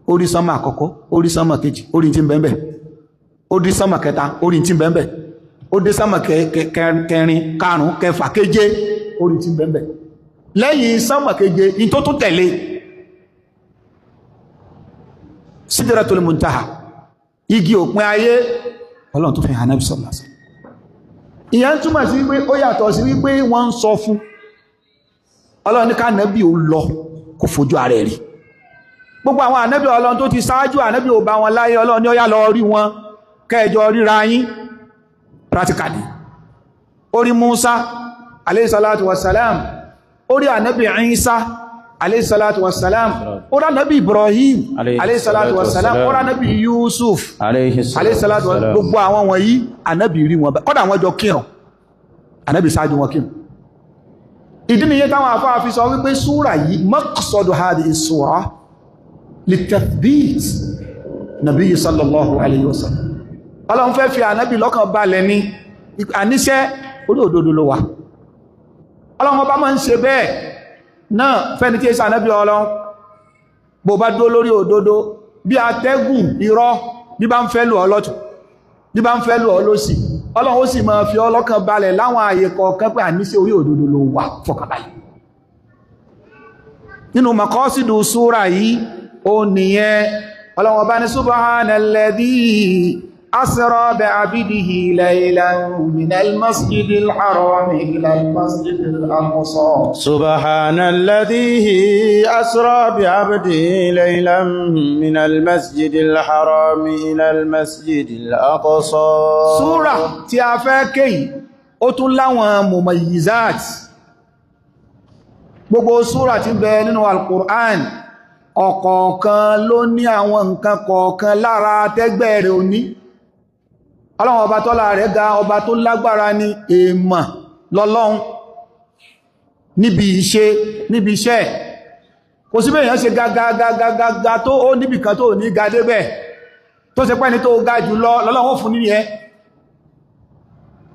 ó rí sánmà àkọ́kọ́ ó rí sánmà kejì ó rí tí ń bẹ́ẹ̀ ó rí sánmà kẹta ó rí tí ń bẹ́ẹ̀ ó dé sánmà kẹrin karùn-ún kẹfà keje ó rí tí ń bẹ́ẹ̀ lẹ́yìn sánmà keje in tó tún tẹ̀lé Sidratul Muntaha igi òpin ayé Ọlọ́run tó fi hàn Ànábì sallallahu alaihi wasallam ìyẹn túmọ̀ sí wípé ó yàtọ̀ sí wípé wọ́n ń sọ fún Ọlọ́run ní ká Ànábì ó lọ kó fojú ara rí gbogbo àwọn Ànábì Ọlọ́run tó ti ṣáájú Ànábì ò bá wọn láyé Ọlọ́run ní ó yá lọ rí wọn kẹjọ ríra yín practically orí Musa alayhi salatu wassalam orí Ànábì Isa alayhi salatu wassalam orí Ànábì Ibrahim alayhi salatu wassalam orí Ànábì Yusuf alayhi salatu wassalam gbogbo àwọn wọ̀nyí Ànábì rí wọn kódà wọ́n jọ kírun Ànábì ṣáájú wọn kírun ìdí nìyẹn táwọn àfáà fi sọ wípé súrà yìí maqsadu hadhihi súrà litathbit Nabi sallallahu alayhi wasallam Ọlọ́run fẹ́ fi Ànábì lọ́kàn balẹ̀ ní àníṣẹ́ orí òdodo ló wà Ọlọ́run ọba máa ń ṣe bẹ́ẹ̀ náà fẹ́ni tí èsà Ànábì Ọlọ́run bó bá dó lórí òdodo bí atẹ́gùn irọ́ bí bá ń fẹ́ lù ọ́ lọ́tùn bí bá ń fẹ́ lù ọ́ lósì Ọlọ́run ó sì máa fi ọlọ́kàn balẹ̀ láwọn ààyè kọ̀ọ̀kan pé àníṣẹ́ orí òdodo ló wà fọkànbalẹ̀ nínú makọ́sídù súra yìí ó nìyẹn Ọlọ́run ọba ní subhanalladhi أسرى بعبده ليلا من المسجد الحرام إلى المسجد الأقصى سبحان الذي أسرى بعبده ليلا من المسجد الحرام إلى المسجد الأقصى سورة تيافاكي أتلاوى مميزات gbogbo súrà tí ń bẹ nínú Al-Qur'an ọ̀kọ̀ọ̀kan ló ní àwọn nǹkan kọ̀ọ̀kan lára tẹ́gbẹ́ rẹ̀ òní Ọlọ́run ọba tọ́lá rẹ̀ ga ọba tó lágbára ní èèmọ̀ lọ́lọ́run níbi iṣẹ́ kò sí bẹ́ẹ̀ yàn ṣe gagagagaga tó ó níbìkan tó ní ga débẹ̀ tó ṣe pẹ́ni tó ga jù lọ lọ́lọ́run fún níyẹ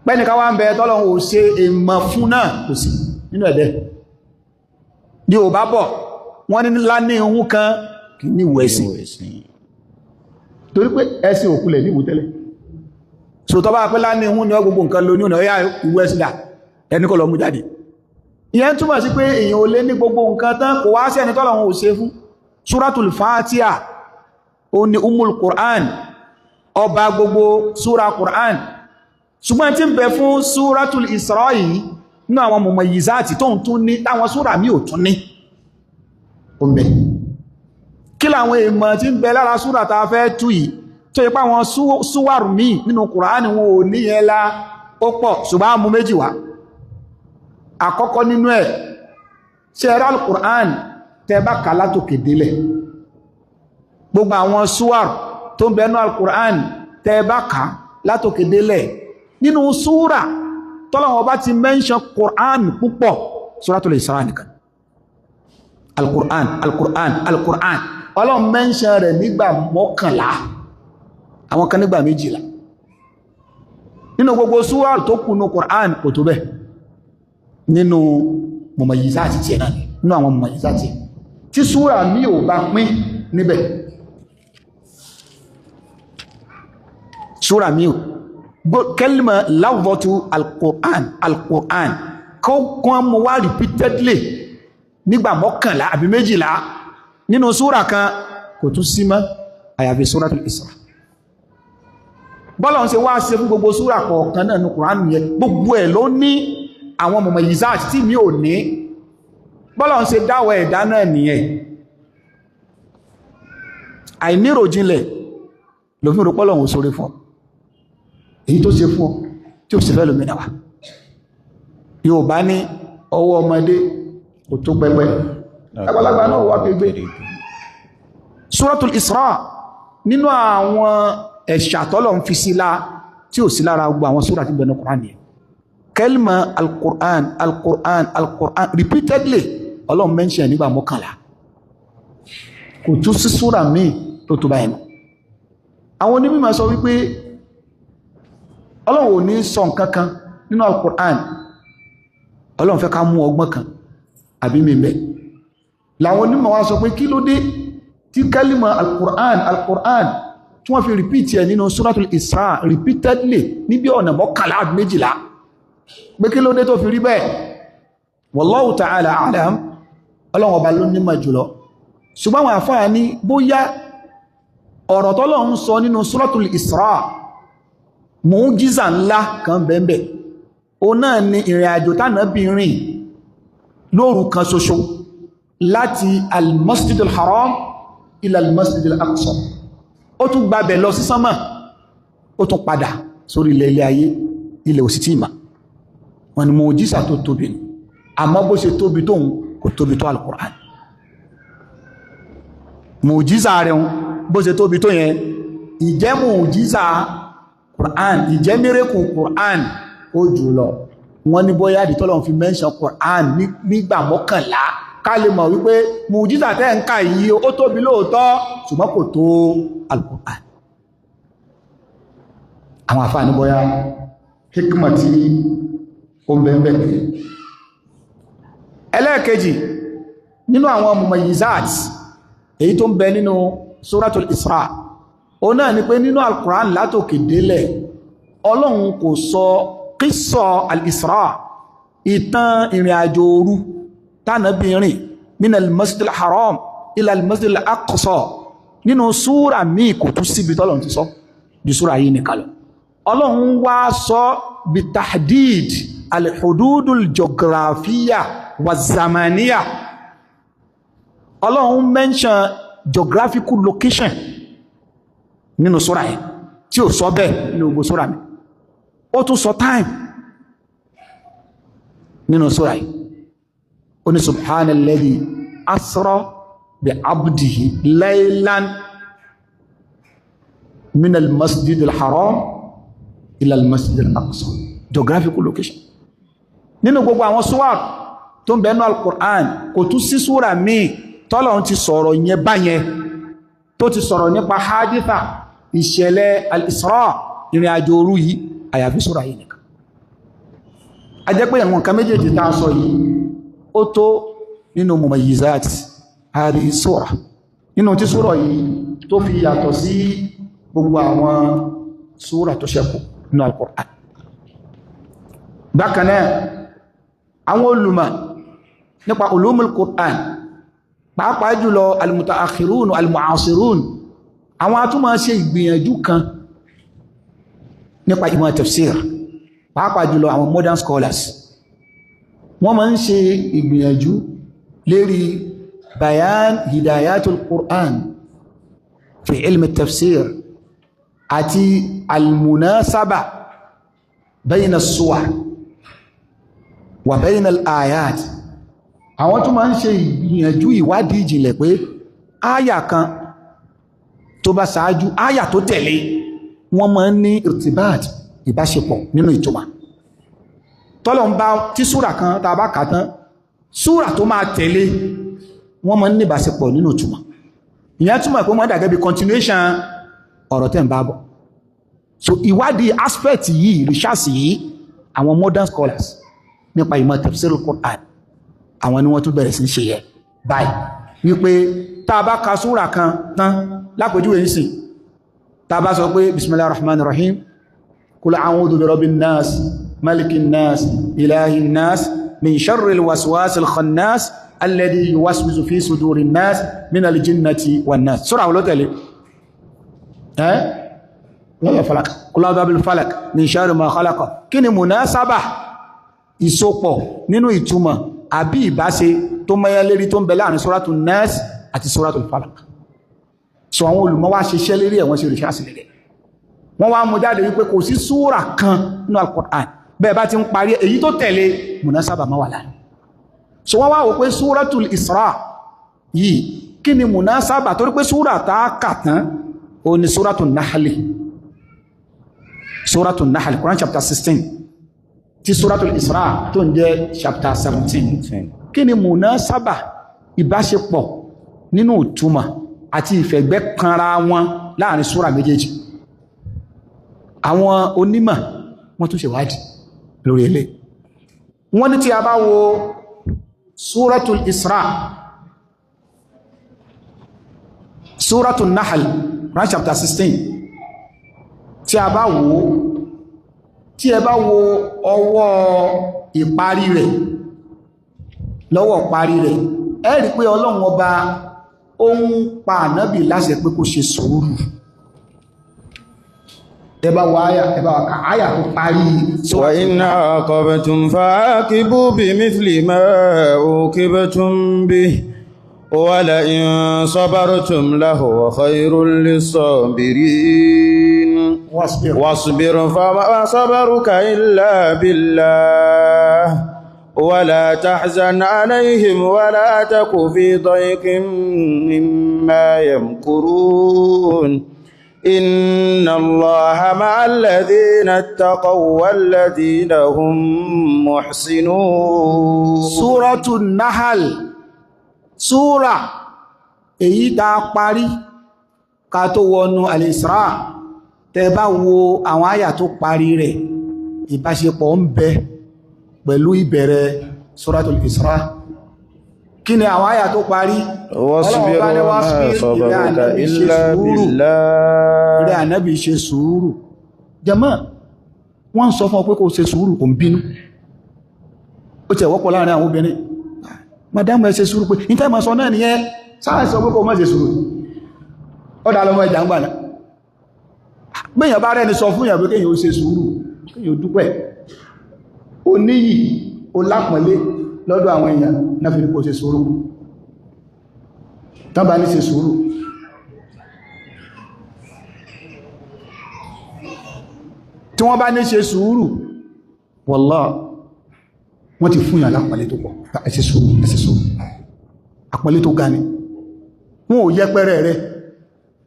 pẹ́ni ká wá ń bẹ tọ́lọ́run ò ṣe èèmọ̀ fún náà kò sí nínú ẹ̀dẹ́ ní ò bá bọ̀ wọ́n ní ńlá ní ohun kan kì ní ìwọ̀ ẹ̀sìn torí pé ẹ̀sìn òkúlẹ̀ ní ìwòtẹ́lẹ̀ so tọba pẹ́lá ní ohun ni ọ gbogbo nǹkan lóní ọ̀nà ọ̀yá ìwọ̀ ẹ̀sìn dà ẹni kọ́ lọ mú jáde ìyẹn túmọ̀ sí pé èèyàn ò lé ní gbogbo nǹkan tán kò wá sí ẹni tọ́lọ́run ò ṣe fún Suratul Fatiha ó ní Ummul Qur'an ọba gbogbo súra Qur'an ṣùgbọ́n tí ń bẹ fún Suratul Isra yìí ní àwọn mumayyizati tó ń tún ní táwọn súra mi ò tún ní ọmọ kí làwọn èèmọ̀ tí ń bẹ lára súra ta fẹ́ tú yìí tó yẹ pé àwọn súwàrù míì nínú Kùránì wọn ò ní yẹn lá ó pọ̀ ṣùgbọ́n a mú méjì wá àkọ́kọ́ nínú ẹ̀ ṣe ẹ̀rọ al-Qur'an tẹ́ bá kà látòkè délẹ̀ gbogbo àwọn súwàr tó ń bẹnu al-Qur'an tẹ́ bá kà látòkè délẹ̀ nínú súra tọ́lọ́wọ́ bá ti mention Qur'an púpọ̀ Suratul Isra nìkan al-Qur'an al-Qur'an al-Qur'an Ọlọ́run mention rẹ̀ nígbà 11 àwọn kan nígbà 12 nínú gbogbo súwàr tó kù ní Qur'an kò tó bẹ́ẹ̀ nínú mumayyizati tí ẹ̀nà nínú àwọn mumayyizati tí súra mi ò bá pín níbẹ̀ súra mi ò kẹ́lìmà láwọ́tú al-Qur'an kọ́ mọ́ wá repeatedly nígbà 11 àbí 12 nínú súra kan kò tún sí mọ́ àyàfi Suratul Isra bọ́lọ̀ ń ṣe wá ṣe fún gbogbo súra kọ̀ọ̀kan náà ní Qur'an yẹn gbogbo ẹ̀ ló ní àwọn mumayyizat tí mi ò ní bọ́lọ̀ ń ṣe dáwọ̀ ẹ̀dá náà nìyẹn àìníròjinlẹ̀ ló fi rúpọ́lọ̀ ń sórí fún èyí tó ṣe fún tí ó sì fẹ́ lómìnà wá yóò bá ní ọwọ́ ọmọdé kò tó pẹ́pẹ́ àgbàlagbà náà wà pẹ́gbẹ́ Suratul Isra nínú àwọn ẹ̀ṣà tọ́lọ̀ ń fi sílá tí ò sí lára gbogbo àwọn súra tí bẹ̀rẹ̀ Qur'an yẹn kẹlìmà al-Qur'an al-Qur'an al-Qur'an repeatedly Ọlọ́run mention nígbà 11 kò tún sí súra míì tó tó báyìí mọ́ àwọn onímọ̀ sọ wípé Ọlọ́run ò ní sọ nǹkankan nínú al-Qur'an Ọlọ́run fẹ́ ká mú ọgbọ́n kan àbí mímẹ́ láwọn onímọ̀ wá sọ pé kí ló dé tí kẹlìmà al-Qur'an al-Qur'an tí wọ́n fi repeat ẹ̀ nínú Suratul Isra repeatedly níbi ọ̀nà 11 àbí 12 pé kí ló dé tó fi rí bẹ́ẹ̀ wallahu ta'ala a'lam Ọlọ́run ọba ló nímọ̀ jùlọ ṣùgbọ́n àwọn àfáà ní bóyá ọ̀rọ̀ tọ́lọ́run sọ nínú Suratul Isra mu'jiza ńlá kan bẹ́ẹ̀bẹ̀ o náà ni ìrìn àjò tánàbí rìn lóru kan ṣoṣo láti al-Masjid al-Haram ila al-Masjid al-Aqsa ó tún gbabẹ̀ lọ sí sánmà ó tún padà sórí ilẹ̀ ayé ilẹ̀ òsì tí ìmá wọn ni mu'jiza tó tóbi ní àmọ́ bó ṣe tóbi tóun kò tóbi tó al-Qur'an mu'jiza rẹ̀ bó ṣe tóbi tó yẹn ìjẹ́ mu'jiza Qur'an ìjẹ́ miracle Qur'an ó jùlọ wọ́n ní bóyá ìdítọ́lọ̀ fi mention Qur'an nígbà 11 ká lè mọ̀ wípé mu'jiza tẹ́ ń ká yìí ó tóbi lóòótọ́ ṣùgbọ́n kò tó al-Qur'an àwọn àfáà ní bóyá hikma tí ó ń bẹ̀m̀bẹ̀ ẹlẹ́ẹ̀kejì nínú àwọn mumayyizat èyí tó ń bẹ nínú Suratul Isra ó náà ni pé nínú al-Qur'an látòkè délẹ̀ Ọlọ́run kò sọ qissa al-Isra ìtàn ìrìn àjò òru tánàbí rìn min al-Masjid al-Haram ila al-Masjid al-Aqsa nínú súra míì kò tún síbi tọ́lọ̀n ti sọ bí súra yìí nìkan lọ Ọlọ́run wá sọ bí tahdid al-hududul geographiya wa zamaniya Ọlọ́run mention geographical location nínú súra yìí tí ó sọ bẹ́ẹ̀ nínú gbogbo súra mi ó tún sọ time nínú súra yìí ó ní subhanalladhi asra bi abdihi laylan min al-masjid al-haram ila al-masjid al-aqsa geographical location nínú gbogbo àwọn súwà tó ń bẹnu al-Qur'an kò tún sí súra míì tọ́lọ́run ti sọ̀rọ̀ yẹn báyẹn tó ti sọ̀rọ̀ nípa haditha ìṣẹ̀lẹ̀ al-Isra ìrìn àjò òru yìí àyàfi súra yìí nìkan a jẹ́ pé àwọn nǹkan méjèèjì tá a sọ yìí ó tó nínú mumayyizat hadhihi súra nínú tí súra yìí tó fi yàtọ̀ sí gbogbo àwọn súra tó ṣẹ́kù nínú al-Qur'an bákan náà àwọn olùmọ̀ nípa ulumul Qur'an pàápàá jùlọ al-mutaakhirun al-mu'asirun àwọn atúmọ̀ ṣe ìgbìyànjú kan nípa ìmọ̀ tafsir pàápàá jùlọ àwọn modern scholars wọ́n máa ń ṣe ìgbìyànjú lérí bayan hidayatul Qur'an fi ilmi tafsir àti al-munasaba bayna as-suwar wa bayna al-ayat àwọn tó máa ń ṣe ìyànjú ìwádìí ìjìnlẹ̀ pé áyà kan tó bá ṣáájú áyà tó tẹ̀lé wọ́n máa ń ní irtibat ìbáṣepọ̀ nínú ìtumọ̀ tọ́lọ̀ ń bá tí súrà kan tá bá kà tán súrà tó máa tẹ̀lé wọ́n máa ń ní ìbáṣepọ̀ nínú ìtumọ̀ ìyẹn túmọ̀ pé wọ́n dà gẹ́gẹ́ bí continuation ọ̀rọ̀ tẹ́ ń bá bọ̀ so ìwádìí aspect yìí research yìí àwọn modern scholars nípa ìmọ̀ tafsirul Qur'an àwọn ni wọ́n tún bẹ̀rẹ̀ sí ṣe yẹ báyìí wípé tá a bá ka súrà kan tán lápòjúwé ní sìn tá a bá sọ pé bismillahir rahmanir rahim qul a'udhu bi rabbin nas malikin nas ilahin nas min sharril waswasil khannas alladhi yuwaswisu fi sudurin nas minal jinnati wan nas súrà wo ló tẹ̀lé lọ́lọ́ falak qul a'udhu bil falak min sharri ma khalaqa kí ni munasaba ìsopọ̀ nínú ìtumọ̀ àbí ìbáṣe tó mẹ́yẹ lérí tó ń bẹ láàrin suratul nas àti suratul falak so àwọn olùmọ̀ wá ṣiṣẹ́ lérí ẹ̀wọ̀n sí òrìṣà sílẹ̀ wọ́n wá mú jáde wípé kò sí súrà kan nínú al-Qur'an bẹ́ẹ̀ bá ti ń parí èyí tó tẹ̀lé munasaba máa wà láàrin so wọ́n wá wò pé suratul Isra yìí kí ni munasaba torí pé súrà tá a kà tán ó ní suratul Nahl Quran chapter 16 tí suratul Isra tó ń jẹ́ chapter 17 kí ni munasaba ìbáṣepọ̀ nínú ìtumọ̀ àti ìfẹ̀gbẹ́ kanra wọn láàrin súra méjèèjì àwọn onímọ̀ wọ́n tún ṣe wádìí lórí ilé wọ́n ní tí a bá wo suratul Isra suratul Nahl Quran chapter 16 tí a bá wo tí ẹ bá wo ọwọ́ ìparí rẹ̀ lọ́wọ́ parí rẹ̀ ẹ rí pé Ọlọ́run ọba ó ń pa ànábì láṣẹ pé kó ṣe sùúrù ẹ bá wo àyà tó parí wa in aqabtum fa'aqibu bimithli ma uqibtum bihi wa la in sabartum lahuwa khayrun lis-sabirin واصبر فما صبرك إلا بالله ولا تحزن عليهم ولا تك في ضيق مما يمكرون إن الله مع الذين اتقوا والذين هم محسنون سورة النحل سورة èyí tá parí ká tó wọnú al-Isra tẹ́ bá wo àwọn àyà tó parí rẹ̀ ìbáṣepọ̀ ń bẹ pẹ̀lú ìbẹ̀rẹ̀ suratul Isra kí ni àwọn àyà tó parí rẹ̀ ànábì ṣe sùúrù jàmá wọ́n sọ fún ọ pé kó ṣe sùúrù kò ń bínú ó tẹ̀ wọ́pọ̀ láàrin àwọn obìnrin madam ẹ ṣe sùúrù pé ní tẹ́ ma sọ náà nìyẹn sáà sọ pé kó má ṣe sùúrù ó dá lọ́mọ ìjà ń gbà náà gbéyàn bá rẹni sọ fún ìyàn pé kéyàn ó ṣe sùúrù kéyàn ó dúpẹ́ ó níyì ó lápọ̀lé lọ́dọ̀ àwọn èèyàn náà fi ní kó ṣe sùúrù tán bá ní ṣe sùúrù tí wọ́n bá ní ṣe sùúrù wallahi wọ́n ti fún ìyàn lápọ̀lé tó pọ̀ ẹ ṣe sùúrù àpọ̀lé tó ga ni wọ́n ò yẹpẹrẹ rẹ̀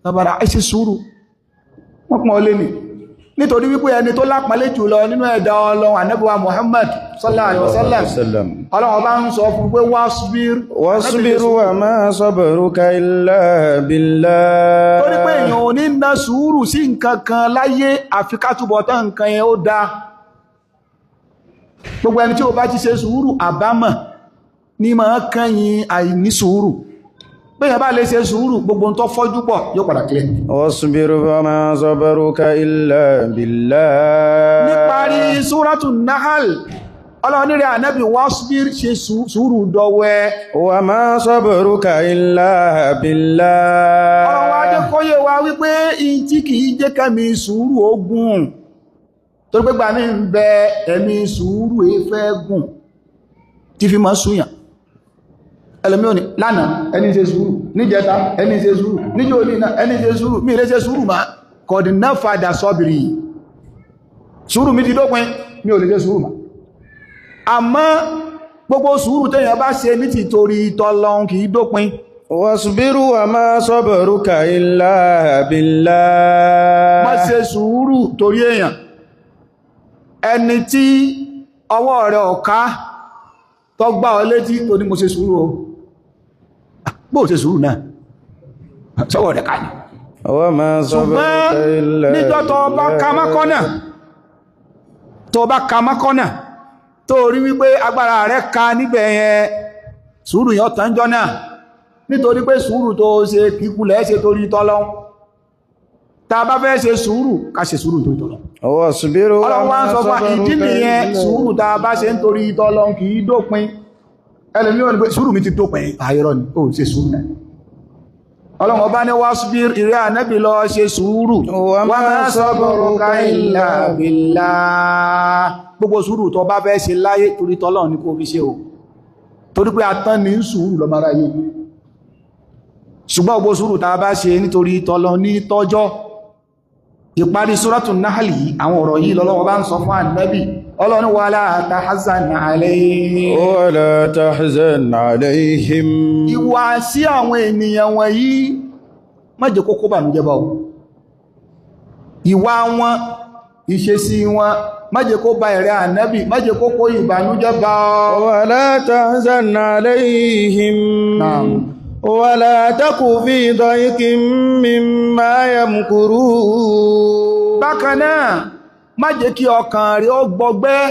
lábára ẹ ṣe sùúrù wọ́n pọ̀ lé ní nítorí wípé ẹni tó lápàálé jùlọ nínú ẹ̀dá Ọlọ́run Ànábì wa Muhammad sallallahu alaihi wasallam Ọlọ́run bá ń sọ fún pé wasbir wa ma sabruka illa billah torí pé èèyàn ò ní ná sùúrù sí nǹkan kan láyé àfi ká túbọ̀ tán nǹkan yẹn ó dá gbogbo ẹni tí ó bá ti ṣe sùúrù àbámọ̀ ní máa kẹ́yìn àìní sùúrù bẹ́yàn bá lè ṣe sùúrù gbogbo tó fọ́jú pọ̀ yóò padà kílẹ̀. wasbir fama sabruka illa billah. níparí Suratul Nahl Ọlọ́run rẹ̀ ànábì wasbir ṣe sùúrù dọ̀wẹ́. wa ma sabruka illa billah. Ọlọ́run wá jẹ́ kó yé wa wípé ìtí kìí jẹ́ kẹ́mi sùúrù ogun tó gbégbà ní ń bẹ ẹ̀mí sùúrù efẹ́ gùn tí fi máa súyàn ẹlẹ́mí òní lánàá ẹni ṣe sùúrù níjẹta ẹni ṣe sùúrù níjọ́ òní ẹni ṣe sùúrù mí ilé ṣe sùúrù máa kọ̀dì náà fàdà sọ́bìrì sùúrù mi ti dópin mi ò lè ṣe sùúrù mà àmọ́ gbogbo sùúrù téèyàn bá ṣe ní ti torí tọ́lọ́hun kì í dópin wasbiru wa ma sabruka illa billah má ṣe sùúrù torí èèyàn ẹni tí ọwọ́ rẹ̀ ọ̀ká tó gbá ọ létí tó ní mo ṣe sùúrù o bó ṣe sùúrù náà sọ́wọ́ rẹ̀ ká ní ṣùgbọ́n níjọ́ tó bá ka mákọ́nà tó rí wípé agbára rẹ̀ ká níbẹ̀ yẹn sùúrù yẹn ọ̀tán jọ náà nítorí pé sùúrù tó ṣe kíkulẹ̀ ṣe torí tọ́lọ́hun tá bá fẹ́ ṣe sùúrù ká ṣe sùúrù torí tọ́lọ́hun Ọlọ́run wá ń sọ fún ìdí nìyẹn sùúrù tá bá ṣe ń torí tọ́lọ́hun kì í dópin ẹlẹ́mí wọn ni pé sùúrù mi ti dópin àìrọ́ ni ó ṣe sùúrù náà Ọlọ́run ọba ní wasbir ìrẹ́ ànábì lọ ṣe sùúrù wa ma sabruka illa billah gbogbo sùúrù tó bá fẹ́ ṣe láyé torí tọ́lọ́hun ní kó fi ṣe o torí pé atán ní sùúrù lọ mara yìí ṣùgbọ́n gbogbo sùúrù tá bá ṣe nítorí tọ́lọ́hun ní tọ́jọ́ ìparí Suratul Nahl yìí àwọn ọ̀rọ̀ yìí lọ́lọ́wọ́ bá ń sọ fún ànábì Ọlọ́run wala tahzan alayhim ìwà sí àwọn ènìyàn wọ̀nyí má jẹ́ kó kó bànújẹ́ bá ọ ìwà wọn ìṣesí wọn má jẹ́ kó bá ìrẹ́ ànábì má jẹ́ kó kó ìbànújẹ́ bá ọ wala tahzan alayhim wala taku fi dayqin mimma yamkurun bákan náà má jẹ́ kí ọkàn rẹ̀ ó gbọgbẹ́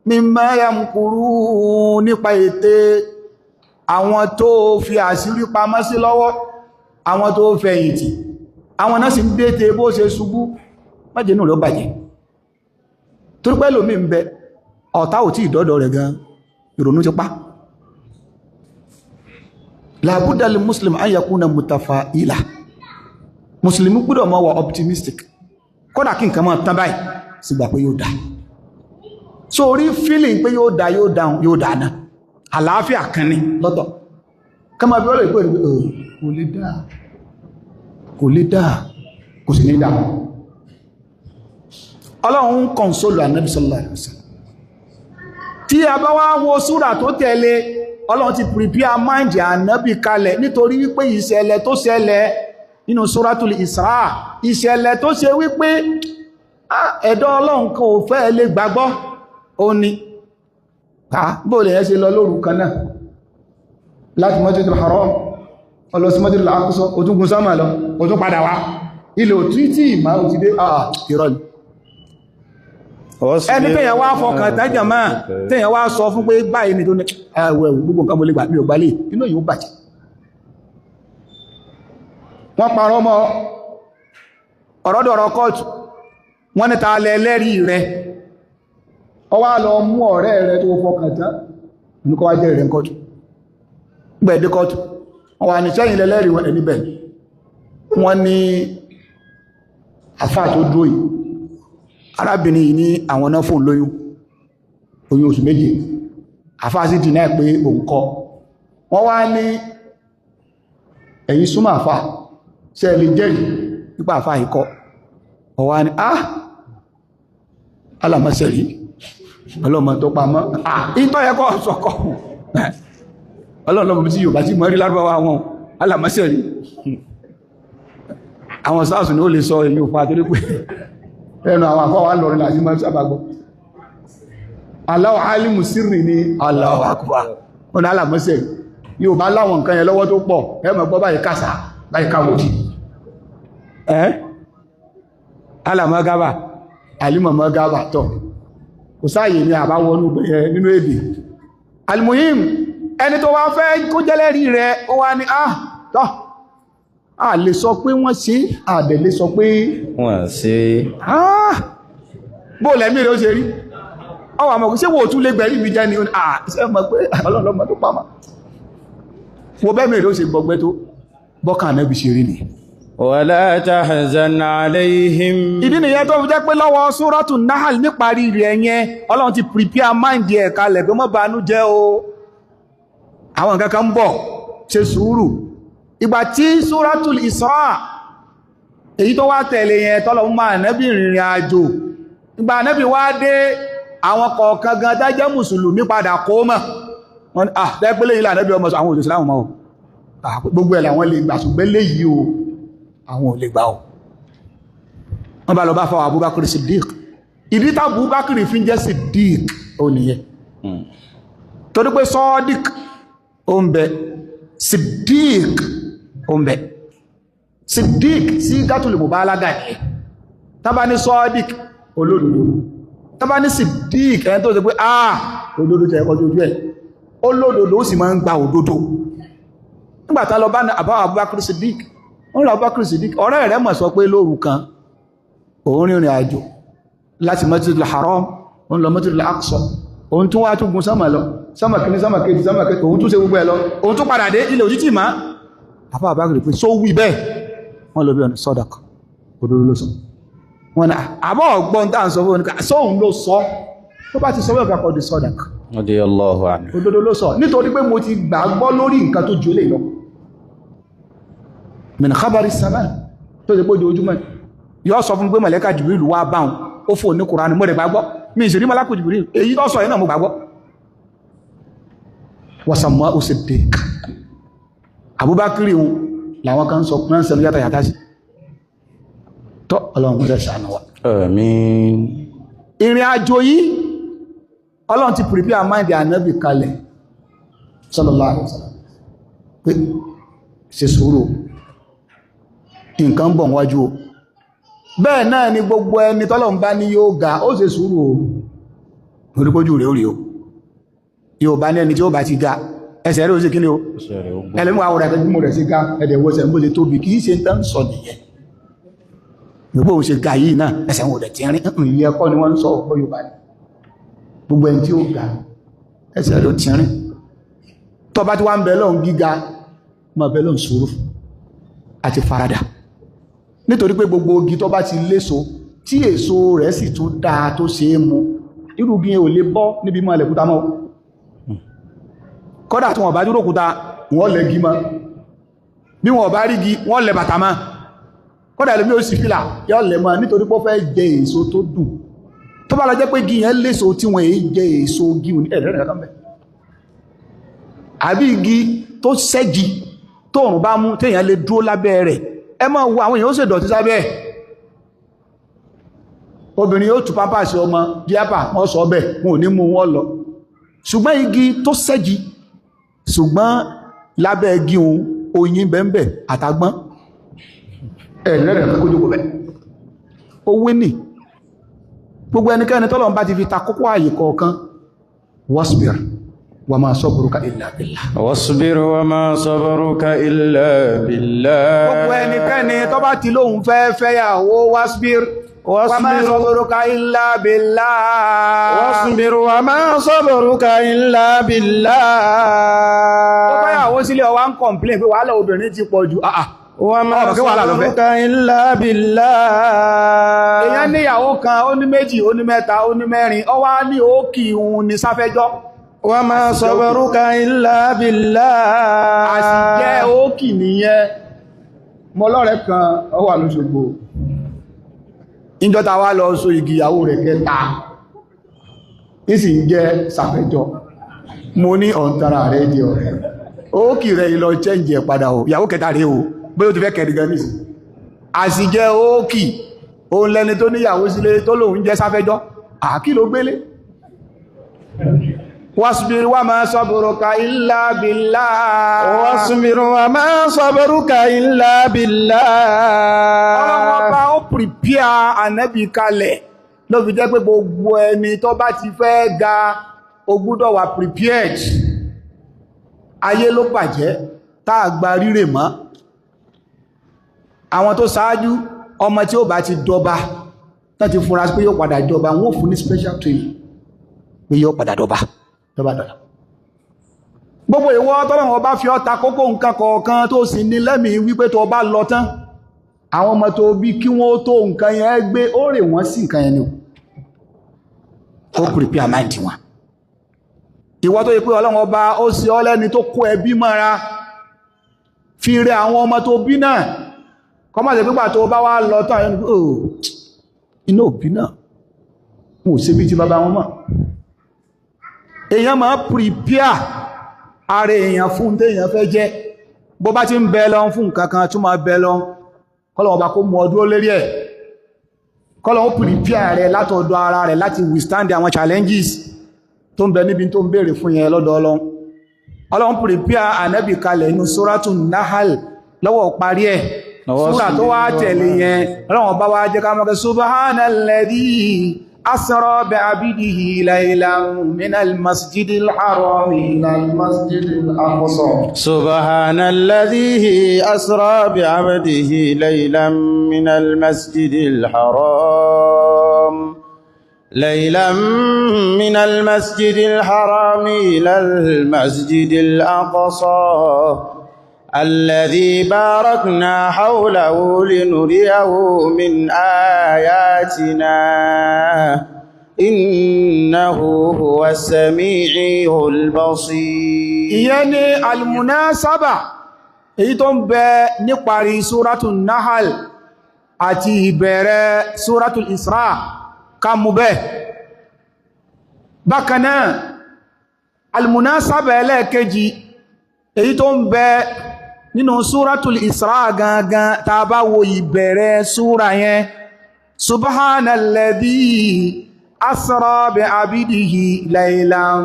mimma yamkurun nípa ète àwọn tó fi àṣírí pamọ́ sí lọ́wọ́ àwọn tó fẹ̀yìntì àwọn náà sì ń dé bó ṣe ṣubú má jẹ́ inú rẹ̀ ó bàjẹ́ torí pé lómi ń bẹ ọ̀tá ò tí ìdọ́dọ̀ rẹ̀ gan ìrònú ti pa làbúdà lil muslim an yakuna mutafa'ila muslim gbọ́dọ̀ máa wà optimistic kódà kí nǹkan máa tán báyìí sígbà pé yóò dá so orí feeling pé yóò dá yóò dáhùn yóò dáná àlàáfíà kan ní lọ́tọ̀ kama bí wọ́n lè pè ní kò lè dá kò sì ní dá Ọlọ́run ń kọ̀nsólù Ànábì sallallahu alaihi wasallam tí a bá wá wo súrà tó tẹ̀lé Ọlọ́run ti prepare mind Ànábì kalẹ̀ nítorí wípé ìṣẹ̀lẹ̀ tó ṣẹlẹ̀ nínú Suratul Isra ìṣẹ̀lẹ̀ tó ṣe wípé ẹ̀dọ́ Ọlọ́run kan ò fẹ́ lè gbàgbọ́ ó ní bóòlẹ̀ ẹ́ ṣe lọ lóru kan náà láti Masjidil Haram ọlọ sí Masjidil Aqsa ojúgun sámà lọ ojú padà wá ilẹ̀ òtútí ìmá ò ti dé ìrọ̀ ni ẹni tẹ́yàn wá fọkàn tájà máa tẹ́yàn wá sọ fún pé báyìí ni tó ní ẹwẹ̀ gbogbo nǹkan mo lè gbà mí ò gbálẹ̀ inú yìí ó bàjẹ́ wọ́n parọ́ mọ́ ọ̀rọ̀dọ̀rọ̀ kọ́ọ̀tù wọ́n ní ta lẹ́lẹ́rìí rẹ̀ ọ wá lọ mú ọ̀rẹ́ rẹ̀ tó fọkàn tán nǹkan wá jẹ́ rẹ̀ kọ́ọ̀tù gbẹ̀dẹ́ kọ́ọ̀tù wọ́n wà ní sẹ́yìn lẹ́lẹ́rìí wọn ẹni bẹ̀ wọ́n ní àfáà tó dúró yìí arábìnrin yìí ní àwọn náà fún oyún oṣù méje àfáà sì dì náà pé òun kọ́ wọ́n wá ní ẹ̀yin súnmọ́ àfáà ṣe lè jẹ́rìí nípa àfáà ikọ́ ọwá ní alamọ́sẹ̀rí ọlọ́mọ tó pamọ́ ìtọ́ ẹ̀kọ́ sọ́kọ́ ọlọ́mọ tí yóò bá tí mọ́ rí lárúbáwá wọn alamọ́sẹ̀rí àwọn sáàsù ní ó lè sọ èyí ò fà torí pé ẹnu àwọn àfáwà lọrin láti mọ́ sábàgbọ́ Allahu alimu sirri ní Allahu akbar ọ̀nà alamọ́sẹ̀rí yóò bá láwọn nǹkan yẹn lọ́wọ́ tó pọ̀ ẹmọ̀ gbọ́ báyìí kásà báyìí káwòdì alamọ́gábà alimọ̀mọ́gábà tọ́ kò sáàyè ní àbáwọnú nínú èdè almuhim ẹni tó wá fẹ́ kó jẹ́lẹ́rí rẹ̀ ó wá ní tọ́ a lè sọ pé wọ́n ṣe àdẹ̀ lè sọ pé wọ́n ṣe bó lẹ́mí rẹ̀ ó ṣe rí ọwọ́ àmọ́ kò ṣe wò tún lè gbẹ̀rí mi jẹ́ ni ṣe mọ̀ pé ọlọ́lọ́mọ tó pàmà wo bẹ́ẹ̀ mẹ́rin ó ṣe gbọgbẹ́ tó bọ́kà náà bí ṣe rí ni wala tahzan alayhim ìdí nìyẹn tó fi jẹ́ pé lọ́wọ́ Suratul Nahl níparí rẹ̀ yẹn Ọlọ́run ti prepare mind ẹ̀ kalẹ̀ pé má bànú jẹ́ o àwọn nǹkan kan ń bọ̀ ṣe sùúrù ìgbà tí Suratul Isra èyí tó wá tẹ̀lé yẹn tọ́lọ́run máa Ànábì rìnrìn àjò ìgbà Ànábì wá dé àwọn kọ̀ọ̀kan gan dájẹ́ mùsùlùmí padà kó mọ̀ wọ́n tẹ́gbẹ́lẹ̀ ilẹ̀ Ànábì ọmọ àwọn òjò sílámù mọ́ gbogbo ẹ̀lẹ̀ àwọn lè gbà ṣùgbẹ́lẹ̀ yìí o àwọn ò lè gbà o wọ́n bá lọ bá fáwọn Abubakar Siddiq ìdí tá Abubakar fi ń jẹ́ Siddiq ó nìyẹn torí pé Sadiq ó ń bẹ Siddiq ó ń bẹ Siddiq sí gátùlù mubalaga ẹ̀ tàbá ní Sadiq olódodo tàbá ní Siddiq ẹni tó ṣe pé òdodo tẹ́ ẹ̀kọ́ ojú ẹ̀ olódodo ó sì máa ń gba òdodo nígbàtá lọ bá Abubakar Siddiq wọ́n lọ Abubakar Siddiq ọ̀rẹ́ rẹ̀ mọ̀ sọ pé lóru kan òun rìnrìn àjò láti Masjidil Haram òun lọ Masjidil Aqsa òun tún wá tún gun sánmà lọ sánmà kìíní sánmà kejì sánmà kejì òun tún ṣe gbogbo ẹ̀ lọ òun tún padà dé ilẹ̀ òjítì máa àfá Abubakar pé só wí bẹ́ẹ̀ wọ́n lọ bí ọ̀nà sọ́dọ̀k òdodo ló sọ wọ́n náà àbọ̀ ọ̀gbọ́n tá à ń sọ fún oníkà sóhun ló sọ tó bá ti sọ bẹ́ẹ̀ kọ́ di sọ́dọ̀k òdodo ló sọ nítorí pé mo ti gbàgbọ́ lórí nǹkan tó ju eléyìí lọ min khabari sama tó ṣe pé ojoojúmọ́ yóò sọ fún pé màláíkà Jibril wá báhùn ó fò ní Kùránì mo rẹ̀ gbàgbọ́ mi ìṣèrí màláíkà Jibril èyí tó sọ yìí náà mo gbàgbọ́ wasamma Siddiq Abubakar ihun làwọn kan sọ pín sẹ́lú yàtà yàtà sí tọ́ Ọlọ́run kúrẹ́ ṣàánú wa àmín ìrìn àjò yìí Ọlọ́run ti prepare mind Ànábì kalẹ̀ sallallahu alaihi wasallam pé ṣe sùúrù nǹkan bọ̀ wájú o bẹ́ẹ̀ náà ni gbogbo ẹni tọ́lọ́run bá ní yóò ga ó ṣe sùúrù o orípójú rẹ̀ orí o yóò bá ní ẹni tí ó bá ti ga ẹsẹ̀ rẹ̀ ó sì kí ni o ẹlẹ́mú àwọn ọ̀rẹ́ ẹgbẹ́ rẹ̀ sí ga ẹ̀dẹ̀wọ̀ ẹsẹ̀ mbó ṣe tóbi kìí ṣe tán sọ nìyẹn gbogbo òun ṣe ga yìí náà ẹsẹ̀ wọn rẹ̀ ti rin ìyẹ́ ẹ̀kọ́ ni wọ́n ń sọ ọ̀pọ̀ Yorùbá ni gbogbo ẹni tí ó ga ẹsẹ̀ rẹ̀ ti rin tó bá ti wá ń bẹ lọ́hùn gíga máa bẹ lọ́hùn sùúrù àti faradà nítorí pé gbogbo igi tó bá ti léso tí èso rẹ̀ sì tún dáa tó ṣe é mu irúgbìn ò lè bọ́ níbi mọ́ ẹlẹ́kúta mọ́ kọ́dà tí wọ́n bá dúró kúta wọ́n lẹ gí mọ́ bí wọ́n bá rí gí wọ́n lẹ bàtà mọ́ kọ́dà ilẹ̀ bí ó sì fìlà yọ́ lẹ mọ́ nítorí pé ó fẹ́ jẹ èso tó dùn tó bá lọ jẹ́ pé gí yẹn léso tí wọ́n èyí jẹ èso gí ẹ̀rẹ́rẹ́ kan bẹ̀ àbí igi tó ṣẹ́gi tóòrùn bá mú téèyàn lè dúró lábẹ́ rẹ̀ ẹ máa wo àwọn èèyàn ó sì dọ̀tí sábẹ́ obìnrin yóò tú pápásí ọmọ díápà wọ́n sọ bẹ́ẹ̀ wọn ò ní mú wọn lọ ṣùgbọ́n igi tó ṣẹ́gi ṣùgbọ́n lábẹ́ igi ohun oyin bẹ́ẹ̀bẹ̀ àtàgbọ́n ẹ̀rẹ́rẹ̀ kójókò bẹ́ owó ní gbogbo ẹnikẹ́ni tọ́lọ̀ bá ti fi ta kókó ààyè kọ̀ọ̀kan wasbir wa ma sabruka illa billah wasbir wa ma sabruka illa billah gbogbo ẹnikẹ́ni tó bá ti lóhun fẹ́ fẹ́yàwó wasbir wa ma sabruka illa billah wasbir wa ma sabruka illa billah ó fẹ́yàwó sílé ó wá ń complain pé wàhálà obìnrin ti pọ̀ jù wa ma sabruka illa billah èyàn níyàwó kan ó ní méjì ó ní mẹ́ta ó ní mẹ́rin ó wá ní òkì ìhun ní sáfẹ́jọ́ wa ma sabruka illa billah àsìjẹ́ òkì nìyẹn mọ́lọ́rẹ́ kan ó wà lóṣogbo ìjọta wá lọ so igi ìyàwó rẹ̀ kẹta ìsì ń jẹ́ sáfẹ́jọ́ mo ní ọ̀ntara rẹ̀ di ọ̀rẹ́ òkì rẹ̀ ìlọ chẹ́ǹjì ẹ̀ padà o ìyàwó kẹta rẹ̀ o bóyá ti fẹ́ kẹrìgẹ́ nìsí àsìjẹ́ òkì òun lẹni tó níyàwó sílé tó lòun jẹ́ sáfẹ́jọ́ àkí ló gbélé wasbir wa ma sabruka illa billah wasbir wa ma sabruka illa billah ọlọ́wọ́ bá ó prepare Ànábì kalẹ̀ ló fi jẹ́ pé gbogbo ẹni tó bá ti fẹ́ ga ó gbọ́dọ̀ wà prepared ayé ló bàjẹ́ táà gba rírè mọ́ àwọn tó ṣáájú ọmọ tí ó bá ti dọba tán ti fúnra pé yóò padà dọba wọ́n fún ní special training pé yóò padà dọba dọ́bàdọ́lá gbogbo ìwọ tọ́lọ́wọ́ bá fi ọ́ta kókó nǹkan kọ̀ọ̀kan tó sì ní lẹ́mìí wípé tó bá lọ tán àwọn ọmọ tó bí kí wọ́n tó nǹkan yẹn gbé ó rè wọ́n sí nǹkan yẹn ni ó prepare mind wọn ìwọ tó yẹ pé Ọlọ́run Ọba ó sì ọ́ lẹ́ni tó kó ẹbí mọ́ra fi rẹ àwọn ọmọ tó bí náà kọmọ́ sí pípà tó bá wá lọ tán inú òbí náà wọn ò ṣe bí ti bàbá wọn mọ́. Èèyàn máa prepare ara èèyàn fún téèyàn fẹ́ jẹ́, bó bá ti ń bẹ lọ fún kankan tún máa bẹ lọ kọ́lọ̀wọ́ bá kó mú ọdún lérí ẹ̀, kọ́lọ̀wọ́ prepare rẹ̀ látọ̀dọ̀ ara rẹ̀ láti withstand àwọn challenges tó ń bẹ níbi tó ń béèrè fún yẹn lọ́dọ̀ Ọlọ́run. Ọlọ́run prepare Ànábì kalẹ̀ inú Suratul Nahl lọ́wọ́ parí ẹ̀, súrà tó wá tẹ̀lé yẹn Ọlọ́run bá wá jẹ́ ká mọ̀ subhanalladhi asra bi'abdihi laylan minal masjidil harami ilal masjidil aqsa. Subhanalladhi asra bi'abdihi laylan minal masjidil haram ليلا من المسجد الحرام إلى المسجد الأقصى الذي باركنا حوله لنريه من آياتنا إنه هو السميع البصير. يعني المناسبة èyí tó ń bẹ níparí Suratul Nahl àti ìbẹ̀rẹ̀ Suratul Isra ká mú bẹ́. Bákanáà almunasaba ẹlẹ́ẹ̀kejì èyí tó ń bẹ nínú Suratul Isra gangan tá bá wo ìbẹ̀rẹ̀ súra yẹn subhanalladhi asra bi abidihi laylan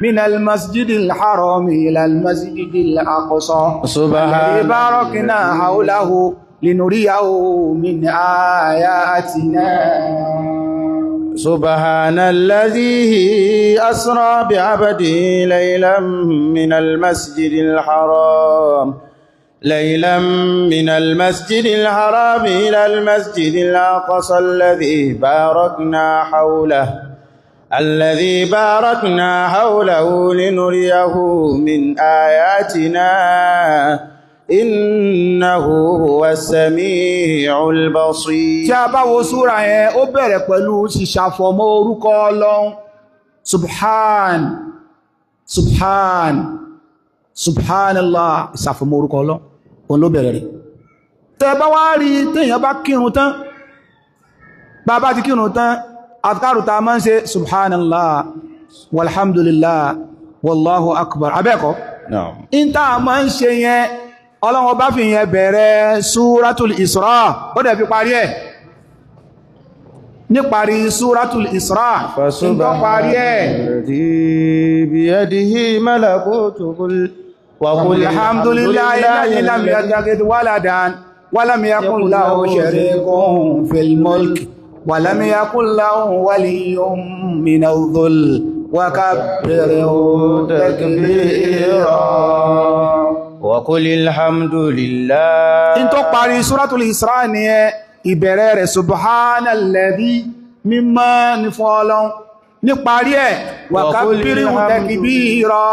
minal masjidil harami ilal masjidil aqsa alladhi barakna hawlahu linuriyahu min ayatina. سبحان الذي أسرى بعبده ليلا من المسجد الحرام إلى المسجد الأقصى الذي باركنا حوله لنريه من آياتنا innahu huwa as-sami'ul basir. Tí a bá wo súra yẹn ó bẹ̀rẹ̀ pẹ̀lú ṣíṣàfọ̀mọ́ orúkọ Ọlọ́run subhanallah ìṣàfọ̀mọ́ orúkọ Ọlọ́run òun ló bẹ̀rẹ̀ rí. Tẹ́ bá wá rí téèyàn bá kírun tán bá ti kírun tán àdkárù tá máa ń ṣe subhanallah walhamdulillah wallahu akbar abẹ́ẹ̀kọ́ ìntà máa ń ṣe yẹn Ọlọ́run bá fi yẹn bẹ̀rẹ̀ Suratul Isra ó dẹ̀ fi parí ẹ̀ níparí Suratul Isra tó parí ẹ̀ biyadihi malakutu wa qul alhamdulillahi alladhi lam yattakhidh waladan wa lam yakun lahu sharikun fil mulk wa lam yakun lahu waliyyun minadh dhull wa kabbirhu takbira. وقل الحمد لله. In tó parí Suratul Isra ni ẹ ìbẹ̀rẹ̀ rẹ̀ subhanalladhi mímọ́ ní fún Ọlọ́run ní parí ẹ̀ wa kabbirhu takbira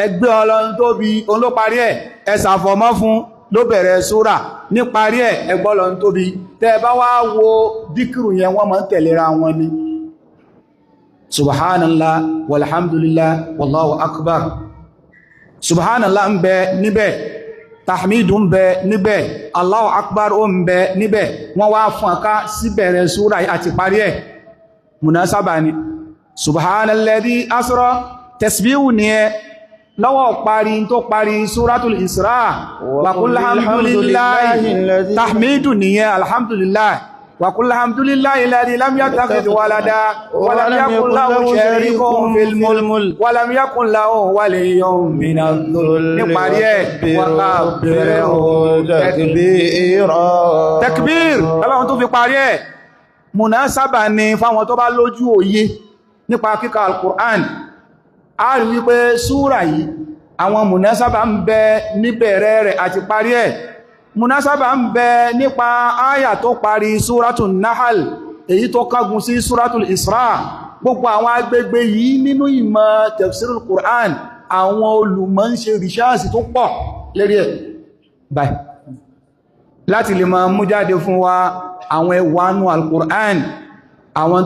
ẹgbẹ́ Ọlọ́run tóbi òun ló parí ẹ̀ ẹ ṣàfọ̀mọ́ fún ló bẹ̀rẹ̀ súrà ní parí ẹ̀ ẹgbẹ́ Ọlọ́run tóbi. Tẹ́ bá wá wo díkìrù yẹn wọ́n máa ń tẹ̀léra wọn ni subhanallah walhamdulillah wallahu akbar. Subhanallah ń bẹ níbẹ̀, tahmidu ń bẹ níbẹ̀, Allahu akbar ó ń bẹ níbẹ̀, wọ́n wá fún aká sí bẹ̀rẹ̀ súra àti parí ẹ̀ munasaba ni. Subhanalladhi asra tasbihu ni ẹ lọ́wọ́ parí tó parí Suratul Isra wa qul alhamdulillahi tahmidu ni ẹ alhamdulillah وقل الحمد لله الذي لم يتخذ ولدا ولم يكن له شريك في الملك ولم يكن له ولي من الذل وكبره تكبيرا. تكبير Ọlọ́run tó fi parí ẹ̀ munasaba ni fáwọn tó bá lójú òye nípa kíkà al-Qur'an. A rí wípé súra yìí àwọn munasaba ń bẹ níbẹ̀rẹ̀ rẹ̀ àti parí ẹ̀. Munasaba ń bẹ nípa áyà tó parí Suratul Nahl èyí tó kágun sí Suratul Isra. Gbogbo àwọn agbègbè yìí nínú ìmọ̀ tafsirul Qur'an àwọn olùmọ̀ ń ṣe rìṣáàsì tó pọ̀ lérí ẹ̀ báyìí láti lè máa mú jáde fún wa àwọn ẹwànú al-Qur'an àwọn